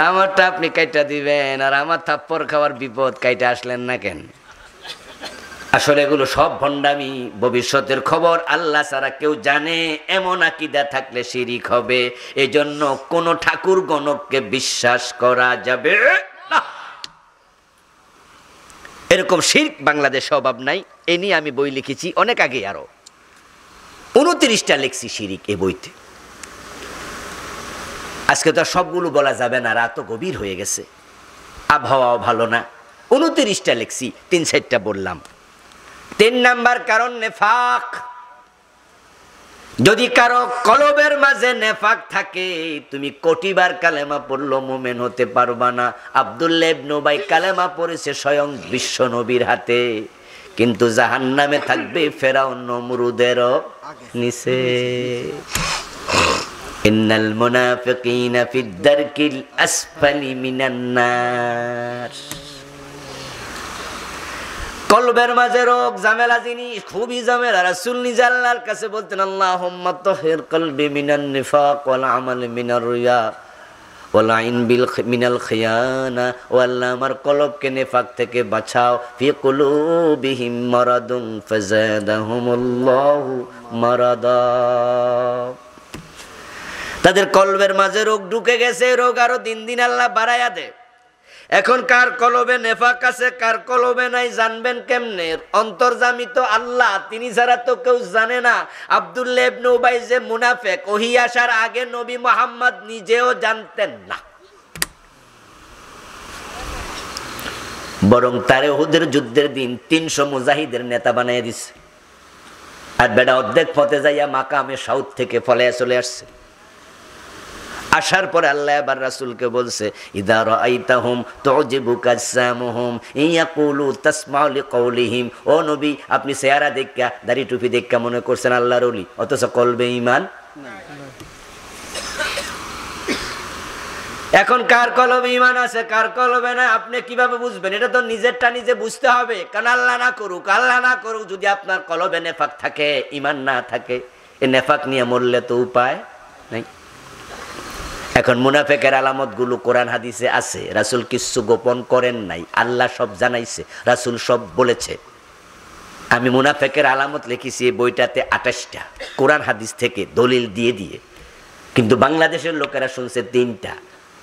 A: আমারটা আপনি কাইটা দিবেন আর আমার থাপ্পড় খাওয়ার বিপদ কাইটা আসলেন না কেন? আসলে এগুলো সব ভণ্ডামি, ভবিষ্যতের খবর আল্লাহ ছাড়া কেউ জানে এমন আকীদা থাকলে শিরিক হবে। এজন্য কোন ঠাকুর গণককে বিশ্বাস করা যাবে না। এরকম শিরক বাংলাদেশে অভাব নাই। এ নিয়ে আমি বই লিখেছি অনেক আগে, আরো 29টা লিখছি শিরিক এ বইতে। আজকে তো সবগুলো বলা যাবে না, রাত গভীর হয়ে গেছে, আবহাওয়াও ভালো না। 29টা লিখছি, 3-4টা বললাম। তিন নাম্বার কারণ নেফাক। যদি কারো কলবের মাঝে নেফাক থাকে, তুমি কোটিবার কালেমা পড়লো মুমিন হতে পারবা না। আব্দুল্লাহ ইবনে উবাই কালেমা পড়েছে স্বয়ং বিশ্ব নবীর হাতে, কিন্তু জাহান্নামে থাকবে ফেরাউন নমরুদেরও নিচে। ইন্নাল মুনাফিকিনা ফিদ দারকিল আসফালি মিনান নার। কলবের মাঝে রোগ ঝামেলা জিনিস খুবই ঝামেলা। রাসূল নিজে আল্লাহর কাছে বলতেন, আল্লাহুম্মা তাহির কলবি মিনান নিফাক ওয়াল আমাল মিনার রিয়া ওয়াল আইন বিল মিনাল খিয়ানা। ও আল্লাহ, আমার কলবকে নেফাক থেকে বাঁচাও। ফি কুলুবিহিম মারাদুন ফাযাদাহুমুল্লাহু মারাদা। তাদের কলবের মাঝে রোগ ঢুকে গেছে, রোগ আরো দিন দিন আল্লাহ বাড়ায়া দেয়। এখন কার কলবে নেফাক আছে, কার কলবে নাই, জানবেন কেমনে? অন্তর্যামী তো আল্লাহ, তিনি ছাড়া তো কেউ জানে না। আব্দুল্লাহ ইবনে উবাই যে মুনাফিক, ওহী আসার আগে নবী মুহাম্মদ নিজেও জানতেন না। বরং তারে উহুদের যুদ্ধের দিন 300 মুজাহিদের নেতা বানিয়ে দিছে। আর বেটা অর্ধেক পথে যাইয়া মাকামে সাউথ থেকে ফলাইয়া চলে আসছে। আসার পরে আল্লাহ আবার রাসূলকে বলছে, ইদা রাআইতাহুম তুজিবুকা আজসামুহুম ইয়াকুলু তাসমাউ লিকাউলিহিম। ও নবী, আপনি চেহারা দেখা, দাড়ি টুপি দেখা মনে করছেন আল্লাহর ওলি, অথচ কলবে ঈমান। এখন কার কলবে ঈমান আছে, কার কলবে না, আপনি কিভাবে বুঝবেন? এটা তো নিজেরটা নিজে বুঝতে হবে। কারণ আল্লাহ না করুক যদি আপনার কলবে নেফাক থাকে, ঈমান না থাকে, এই নেফাক নিয়ে মরলে তো উপায় নাই। এখন মুনাফিকের আলামত গুলো কোরআন হাদিসে আছে, রাসূল কিছু গোপন করেন নাই, আল্লাহ সব জানাইছে, রাসূল সব বলেছে। আমি মুনাফিকের আলামত লিখেছি এই বইটাতে 28টা, কোরআন হাদিস থেকে দলিল দিয়ে দিয়ে। কিন্তু বাংলাদেশের লোকেরা শুনছে 3টা।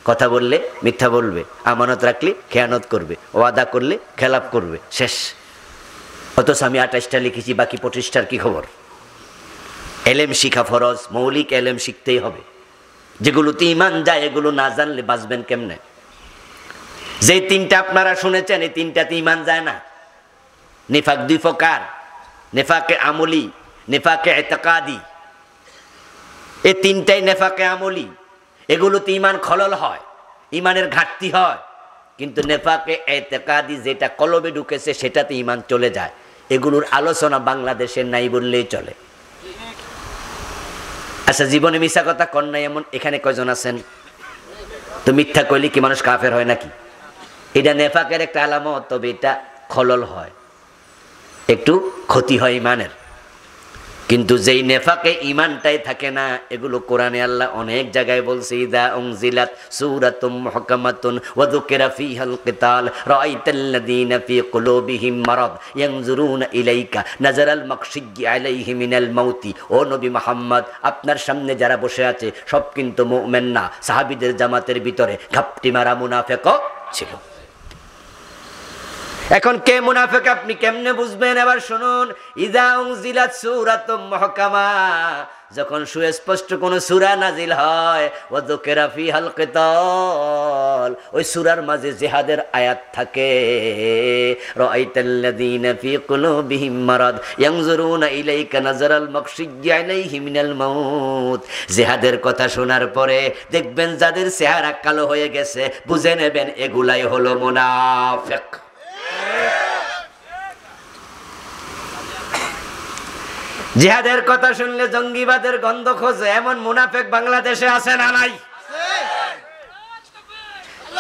A: কথা বললে মিথ্যা বলবে, আমানত রাখলে খেয়ানত করবে, ওয়াদা করলে খেলাপ করবে, শেষ। অথচ আমি 28টা লিখেছি, বাকি 25টার কি খবর? এলেম শিখা ফরজ, মৌলিক এলেম শিখতেই হবে। যেগুলোতে ঈমান যায় এগুলো না জানলে বাঁচবেন কেমনে? যে 3টা আপনারা শুনেছেন, এই 3টাতে ঈমান যায় না। নিফাক 2 প্রকার, নেফাকে আমলি, নেফাকে ইতিকাদি। এই 3টাই নেফাকে আমলি। এগুলোতে ঈমান খলল হয়, ঈমানের ঘাটতি হয়। কিন্তু নেফাকে ইতিকাদি যেটা কলবে ঢুকেছে সেটাতে ঈমান চলে যায়। এগুলোর আলোচনা বাংলাদেশের নাই বললেই চলে। আচ্ছা, জীবনে মিথ্যা কথা কন নাই এমন এখানে কয়জন আছেন? তো মিথ্যা কইলে কি মানুষ কাফের হয় নাকি? এটা নেফাকের একটা আলামত, তবে এটা খলল হয়, একটু ক্ষতি হয় ঈমানের। কিন্তু যেই নেফাকে ঈমানটাই থাকে না, এগুলো কোরআনে আল্লাহ অনেক জায়গায় বলছে, ইদা উনজিলাত সূরাতুম মুহকামাতুন ওয়া যুকিরা ফীহাল কিতাল রাআইতাল্লাযীনা ফী কুলুবিহিম মারাদ ইয়ানজুরুনা ইলাইকা নাজারাল মাকশিয়্যি আলাইহি মিনাল মাউতি। ও নবী মুহাম্মদ, আপনার সামনে যারা বসে আছে সব কিন্তু মুমিন না। সাহাবীদের জামাতের ভিতরে ঘাপটি মারা মুনাফিকও ছিল। এখন কে মুনাফিক আপনি কেমনে বুঝবেন? এবার শুনুন, ইযা উনজিলাত সূরাতুম মুহকামা, যখন সুস্পষ্ট কোন সূরা নাজিল হয়, ওয়া যুকিরা ফীহাল কিতাল, ওই সূরার মাঝে জিহাদের আয়াত থাকে, রাআইতাল্লাযীনা ফী কুলুবিহিম মারাদ ইয়ানজুরুনা ইলাইকা নাজারাল মাকশিয়্যি আলাইহি মিনাল মাউত। জিহাদের কথা শোনার পরে দেখবেন যাদের চেহারা কালো হয়ে গেছে, বুঝে নেবেন এগুলাই হলো মুনাফিক। জিহাদের কথা শুনলে জঙ্গিবাদের গন্ধ খোঁজে, এমন মুনাফিক বাংলাদেশে আছে না নাই?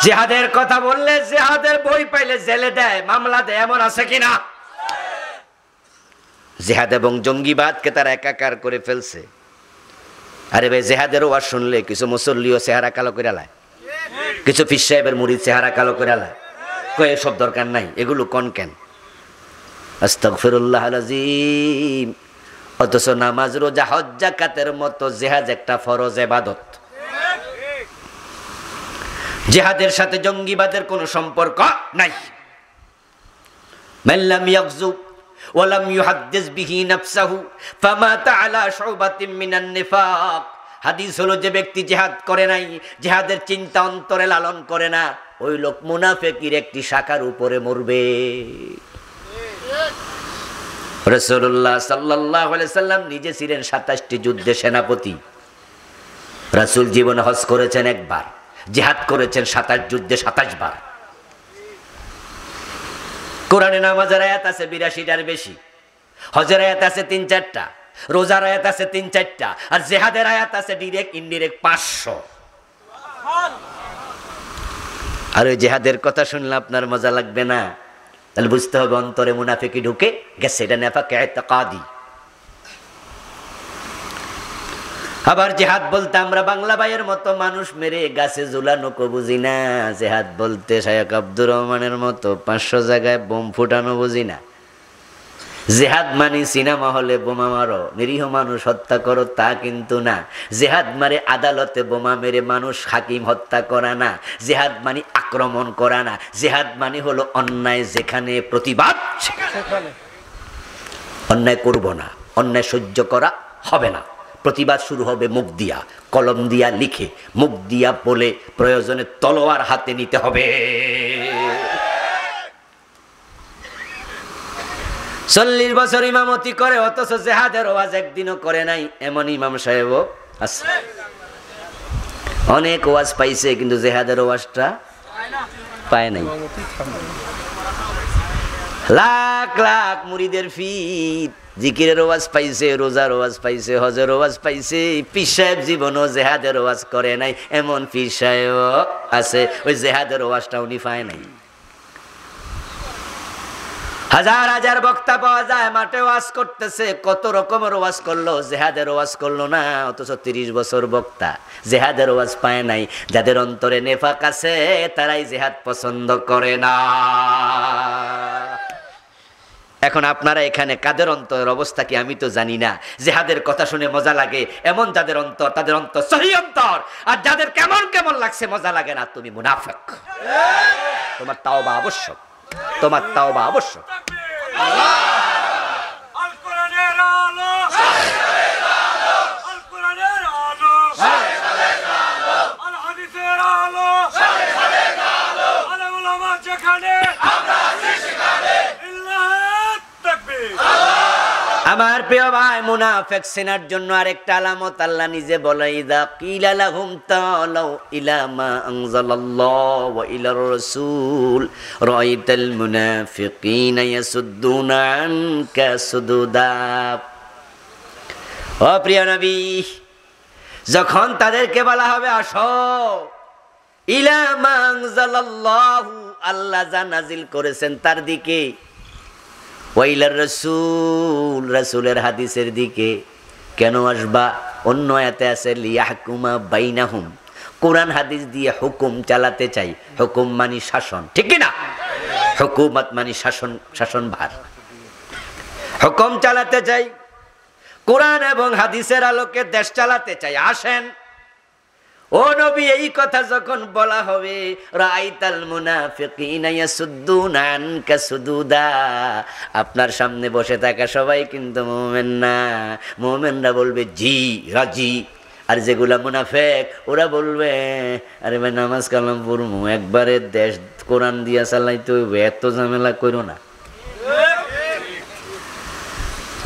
A: জিহাদের কথা বললে, জিহাদের বই পাইলে জেলে দেয়, মামলা দেয়, এমন আছে কিনা? জিহাদ এবং জঙ্গিবাদকে তারা একাকার করে ফেলছে। আরে ভাই, জিহাদের ওয়াজ শুনলে কিছু মুসল্লিও চেহারা কালো করে লায়, কিছু পীর সাহেবের মুরিদ চেহারা কালো করে লায়। কই এসব দরকার নাই, এগুলো কোন কেন? আস্তাগফিরুল্লাহল আযীম। অথচ নামাজ, রোজা, হজ, যাকাতের মতো জিহাদ একটা ফরজ ইবাদত। জিহাদের সাথে জঙ্গিবাদের কোনো সম্পর্ক নাই। মান লাম ইয়াগজু ওয়া লাম ইউহাদ্দিস বিহি নাফসাহু ফামাতা আলা শুবাতিন মিনান নিফাক। হাদিস হলো, যে ব্যক্তি জিহাদ করে নাই, জিহাদের চিন্তা অন্তরে লালন করে না, ওই লোক মুনাফিকের একটি শাখার উপরে মরবে। রাসূলুল্লাহ সাল্লাল্লাহু আলাইহি সাল্লাম নিজে ছিলেন 27টি যুদ্ধে সেনাপতি। রাসূল জীবনে হজ করেছেন একবার, জিহাদ করেছেন 27 যুদ্ধে 27 বার। কোরআনে নামাজের আয়াত আছে 82টার বেশি, হজের আয়াত আছে 3-4টা, রোজার আয়াত আছে 3-4টা, আর জিহাদের আয়াত আছে ডাইরেক্ট ইনডিরেক্ট 500। আর ওই জিহাদের কথা শুনলে আপনার মজা লাগবে না? তাহলে বুঝতে হবে অন্তরে মুনাফিকি ঢুকে গেছে, এটা নেফাক ইতিকাদি। আবার জিহাদ বলতে আমরা বাংলা ভাইয়ের মতো মানুষ মেরে গাছে ঝুলানো কো বুঝি না। জিহাদ বলতে শায়খ আব্দুর রহমানের মতো 500 জায়গায় বোম ফুটানো বুঝি না। জিহাদ মানে সিনেমা হলে বোমা মারো, নিরীহ মানুষ হত্যা করো, তা কিন্তু না। জিহাদ মানে আদালতে বোমা মেরে মানুষ হাকিম হত্যা করা না। জিহাদ মানে আক্রমণ করা না। জিহাদ মানে হলো অন্যায় যেখানে প্রতিবাদ, অন্যায় করব না, অন্যায় সহ্য করা হবে না। প্রতিবাদ শুরু হবে মুখ দিয়া, কলম দিয়া লিখে, মুখ দিয়া বলে, প্রয়োজনে তলোয়ার হাতে নিতে হবে। 40 বছর ইমামতি করে অথচ জিহাদের ওয়াজ একদিনও করে নাই, এমন ইমাম সাহেবও আছে। অনেক ওয়াজ পাইছে কিন্তু জিহাদের ওয়াজটা পায় নাই। লাখ লাখ মুরিদের ফিট জিকিরের ওয়াজ পাইছে, রোজার ওয়াজ পাইছে, হজের ওয়াজ পাইছে। পীর সাহেব জীবনও জিহাদের ওয়াজ করে নাই, এমন পীর সাহেব আছে, ওই জিহাদের ওয়াজটা উনি পায় নাই। হাজার হাজার বক্তা পাওয়া যায়, মাঠে ওয়াজ করতেছে, কত রকমের ওয়াজ করলো, জিহাদের ওয়াজ করলো না। অথচ 30 বছর বক্তা, জিহাদের ওয়াজ পায় নাই। যাদের অন্তরে নেফাক আছে তারাই জিহাদ পছন্দ করে না। এখন আপনারা এখানে কাদের অন্তরের অবস্থা কি আমি তো জানি না। জিহাদের কথা শুনে মজা লাগে এমন যাদের অন্তর, তাদের অন্তর সহি অন্তর। আর যাদের কেমন কেমন লাগছে, মজা লাগে না, তুমি মুনাফিক। তোমার তাওবা আবশ্যক, তোমার তাওবা আবশ্যক।
C: আল কোরআনের আলো, আল কোরআনের আলো, আল হাদিসের আলো, আল উলামা যেখানে, আমরা আছি সেখানে। ইল্লাহ তাকবীর।
A: আমার প্রিয় ভাই, মুনাফিক সিনার জন্য আরেকটা আলামত আল্লাহ নিজে বলে, ইযা কিলা লাহুম তাআলাউ ইলা মা আনজালাল্লাহু ওয়া ইলার রাসূল রাআইতাল মুনাফিকিনা ইয়াসুদ্দুনা আনকা সুদুদা। ও প্রিয় নবী, যখন তাদেরকে বলা হবে আসো ইলা মা আনজালাল্লাহু, আল্লাহ যা নাজিল করেছেন তার দিকে, ওয়াইলার রাসূল, রাসূলের হাদিসের দিকে। কেন আসবা? অন্য আয়াতে আছে লিয়াহকুমা বাইনাহুম, কোরআন হাদিস দিয়ে হুকুম চালাতে চাই। হুকুম মানে শাসন, ঠিক কি না? হুকুমত মানে শাসন, শাসনভার। হুকুম চালাতে চাই, কোরআন এবং হাদিসের আলোকে দেশ চালাতে চাই। আসেন। ও নবী, এই কথা যখন বলা হবে, রাআইতাল মুনাফিকিনা ইয়াসুদ্দুনা আনকা সুদুদা, আপনার সামনে বসে থাকা সবাই কিন্তু মুমিন না। মুমিনরা বলবে জি রাজি, আর যেগুলা মুনাফিক ওরা বলবে আরে ভাই নামাজ কালাম পড়মু, একবারে দেশ কোরআন দিয়া চালাইতে হইবে, এত ঝামেলা করো না।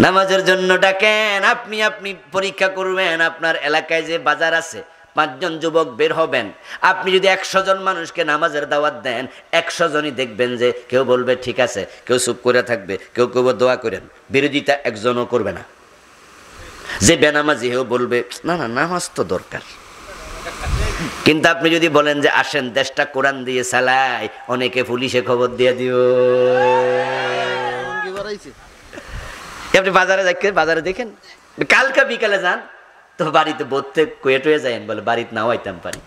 A: নামাজের জন্য ডাকেন, আপনি আপনি পরীক্ষা করবেন। আপনার এলাকায় যে বাজার আছে, 5 জন যুবক বের হবেন। আপনি যদি 100 জন মানুষকে নামাজের দাওয়াত দেন, 100 জনই দেখবেন যে কেউ বলবে ঠিক আছে, কেউ চুপ করে থাকবে, কেউ কেউ দোয়া করেন। বিরোধিতা একজনও করবে না। যে বেনামাজি হেও বলবে না না, নামাজ তো দরকার। কিন্তু আপনি যদি বলেন যে আসেন দেশটা কোরআন দিয়ে চালাই, অনেকে পুলিশে খবর দিয়ে দিও। আপনি বাজারে দেখেন, কালকে বিকালে যান তো বাড়িতে বলতে কুয়েট হয়ে যায়, বলে বাড়িতে নাও আইতাম পারি।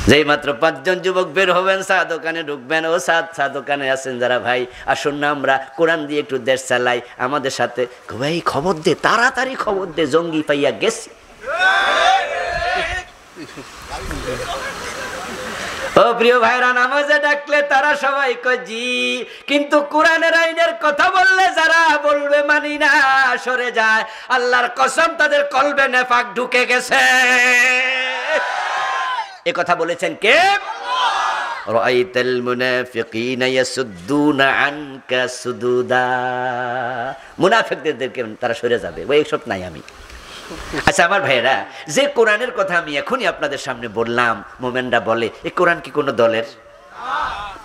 A: যেই মাত্র 5 জন যুবক বের হবেন, চা দোকানে ঢুকবেন। ও চা দোকানে আছেন যারা, ভাই আসুন না আমরা কোরআন দিয়ে একটু দেশ চালাই, আমাদের সাথে। ভাই খবর দে, তাড়াতাড়ি খবর দে, জঙ্গি পাইয়া গেছি। ও প্রিয় ভাইরা, নামাজে ডাকলে তারা সবাই কয় জি, কিন্তু কোরআনের আইনের কথা বললে যারা বলবে মানি না, সরে যায়। আল্লাহর কসম, তাদের কলবে নেফাক ঢুকে গেছে। এ কথা বলেছেন কে? রাআইতাল মুনাফিকিনা ইয়াসুদ্দুনা আনকা সুদুদা। মুনাফিকদেরকে তারা সরে যাবে, ওই সব নাই আমি। আচ্ছা আমার ভাইয়েরা, যে কোরআনের কথা আমি এখনই আপনাদের সামনে বললাম, মোমেনরা বলে এই কোরআন কি কোনো দলের?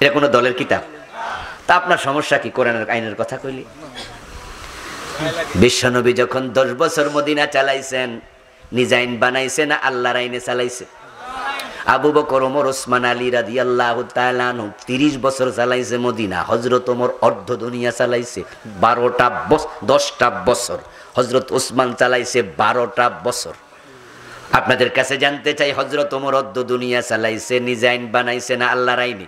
A: এটা কোনো দলের কিতাব? তা আপনার সমস্যা কি কোরআনের আইনের কথা কইলি? বিশ্বনবী যখন 10 বছর মদিনা চালাইছেন, নিজ আইন বানাইছে না আল্লাহর আইনে চালাইছে? আবু বকর, ওমর, ওসমান, আলী রাদিয়াল্লাহু তাআলা আনহু 30 বছর চালাইছে মদিনা। হযরত ওমর অর্ধ দুনিয়া চালাইছে 10টা বছর। হযরত ওসমান চালাইছে 12টা বছর। আপনাদের কাছে জানতে চাই, হযরত ওমর অর্ধ দুনিয়া চালাইছে, নিজ আইন বানাইছে না আল্লাহর আইনে?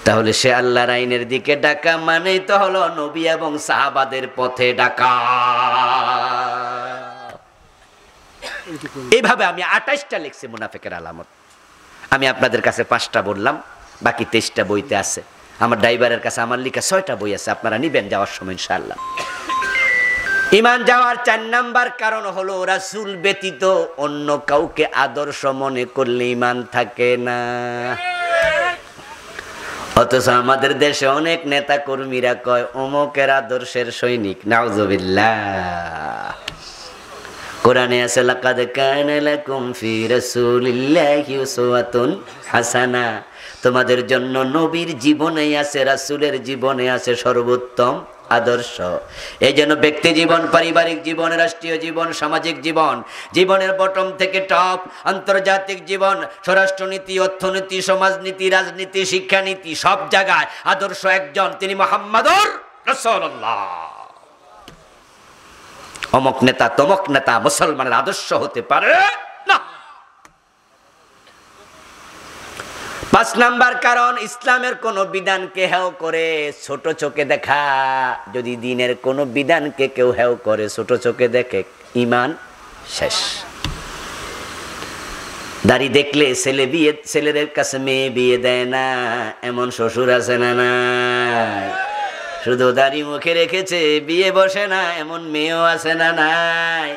A: তাহলে সে আল্লাহর আইনের দিকে ডাকা মানেই তো হলো নবী এবং সাহাবাদের পথে ডাকা। এইভাবে আমি 28টা লিখছি মুনাফিকের আলামত। আমি আপনাদের কাছে 5টা বললাম, বাকি 23টা বইতে আছে। আমার ড্রাইভারের কাছে আমার লেখা 6টা বই আছে, আপনারা নিবেন যাওয়ার সময় ইনশাআল্লাহ। ঈমান যাওয়ার 4 নাম্বার কারণ হলো রাসূল ব্যতীত অন্য কাউকে আদর্শ মনে করলে ঈমান থাকে না। অথচ আমাদের দেশে অনেক নেতা কর্মীরা কয় অমুকের আদর্শের সৈনিক। নাউজুবিল্লাহ। কোরআনে আছে লাকাদ কানা লাকুম ফি রাসূলিল্লাহি উসওয়াতুন হাসানা। তোমাদের জন্য নবীর জীবনে আছে, রাসূলের জীবনে আছে সর্বোত্তম আদর্শ। এই জন্য ব্যক্তি জীবন, পারিবারিক জীবন, রাষ্ট্রীয় জীবন, সামাজিক জীবন, জীবনের বটম থেকে টপ, আন্তর্জাতিক জীবন, স্বরাষ্ট্রনীতি, অর্থনীতি, সমাজনীতি, রাজনীতি, শিক্ষানীতি, সব জায়গায় আদর্শ একজন, তিনি মুহাম্মাদুর রাসূলুল্লাহ। অমুক নেতা তমুক নেতা মুসলমানের আদর্শ হতে পারে না। 5 নাম্বার কারণ, ইসলামের কোন বিধানকে হেয় করে ছোট চোখে দেখা। যদি দ্বীনের কোন বিধানকে কেউ হেয় করে, ছোট চোখে দেখে, ঈমান শেষ। দাড়ি দেখলে ছেলেদের কাছে মেয়ে বিয়ে দেয় না, এমন শ্বশুর আছে না নাই? শুধু দাড়ি মুখে রেখেছে, বিয়ে বসে না, এমন মেয়েও আছে না নাই?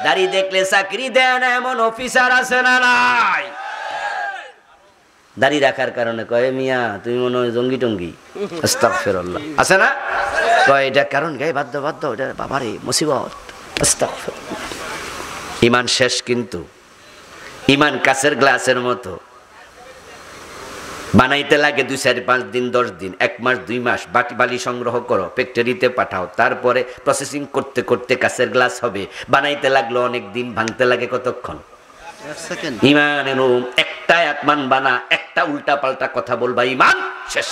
A: দাড়ি দেখলে চাকরি দেয় না, এমন অফিসার আছে না নাই? দাড়ি রাখার কারণে কয় মিয়া তুমি মনে হয় জঙ্গি টঙ্গি, আস্তাগফিরুল্লাহ, আছে না? কয় এটা কারণ গায়ে বাধ্য এটা বাবারে মুসিবত, আস্তাগফিরুল্লাহ। ঈমান শেষ। কিন্তু ঈমান কাচের গ্লাসের মতো, বানাইতে লাগে 2, 4, 5 দিন, 10 দিন, 1 মাস, 2 মাস। বালি সংগ্রহ করো, ফ্যাক্টরিতে পাঠাও, তারপরে প্রসেসিং করতে করতে কাচের গ্লাস হবে। বানাইতে লাগলো অনেক দিন, ভাঙতে লাগে কতক্ষণ?
B: 1 সেকেন্ড।
A: ঈমান এরকম একটা আত্মান বানা, একটা উল্টা পাল্টা কথা বলবা, ঈমান শেষ।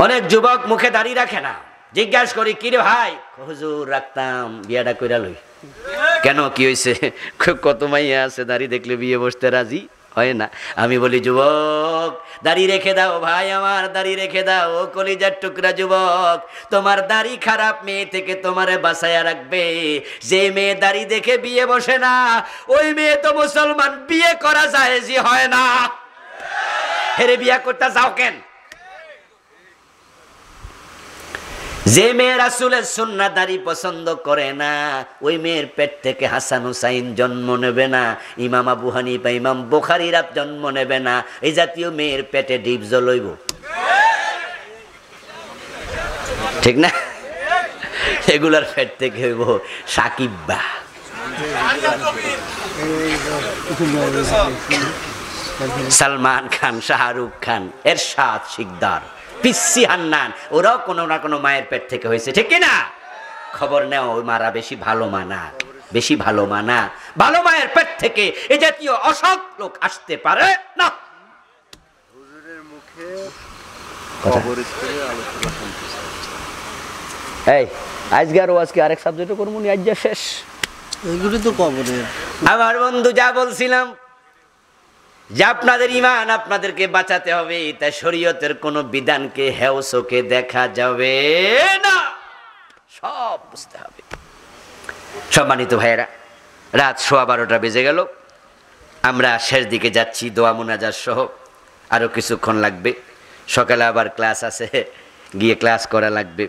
A: অনেক যুবক মুখে দাড়ি রাখে না। জিজ্ঞাসা করি কিরে ভাই, হুজুর রাখতাম, বিয়াটা কইরা লই। কেন, কি হয়েছে? কত মাইয়া আছে দাড়ি দেখলে বিয়ে বসতে রাজি হয় না। আমি বলি যুবক দাড়ি রেখে দাও ভাই, আমার দাড়ি রেখে দাও। ও কলিজার টুকরা যুবক, তোমার দাড়ি খারাপ মেয়ে থেকে তোমারে বাঁচাইয়া রাখবে। যে মেয়ে দাড়ি দেখে বিয়ে বসে না, ওই মেয়ে তো মুসলমান, বিয়ে করা জায়েজই হয় না। হেরে বিয়ে করতে যাও কেন? যে মেয়ে রাসূলের সুন্নাহ দাড়ি পছন্দ করে না, ওই মেয়ের পেট থেকে হাসান হুসাইন জন্ম নেবে না, ইমাম আবু হানিফা, ইমাম বুখারীরা জন্ম নেবে না। এই জাতীয় মেয়ের পেটে ডিপ জ্বলইব, ঠিক না? এগুলার পেট থেকে হইব সাকিব্বা, সালমান খান, শাহরুখ খান, এরশাদ শিকদার, পিসি হান্নান, ওরাও কোনো না কোনো মায়ের পেট থেকে হয়েছে, ঠিক না? খবর নেও, ওই মারা বেশি ভালো মানা, বেশি ভালো মানা। ভালো মায়ের পেট থেকে এ জাতীয় অসৎ লোক আসতে পারে না।
B: হুজুরের মুখে কবরের থেকে আলোচনা শুনতেছি।
A: এই আজকে আরেক সাবজেক্টও করবো নি, আজ যা শেষ।
B: এগুলি তো কবরের।
A: আমার বন্ধু যা বলছিলাম যে আপনাদের ঈমান আপনাদেরকে বাঁচাতে হবে, তাই শরীয়তের কোনো বিধানকে হেয় চোখে দেখা যাবে না, সব বুঝতে হবে। সম্মানিত ভাইয়েরা, রাত 12:15 বেজে গেল। আমরা শেষ দিকে যাচ্ছি, দোয়া মুনাজাত সহ। আরো কিছুক্ষণ লাগবে, সকালে আবার ক্লাস আছে, গিয়ে ক্লাস করা লাগবে।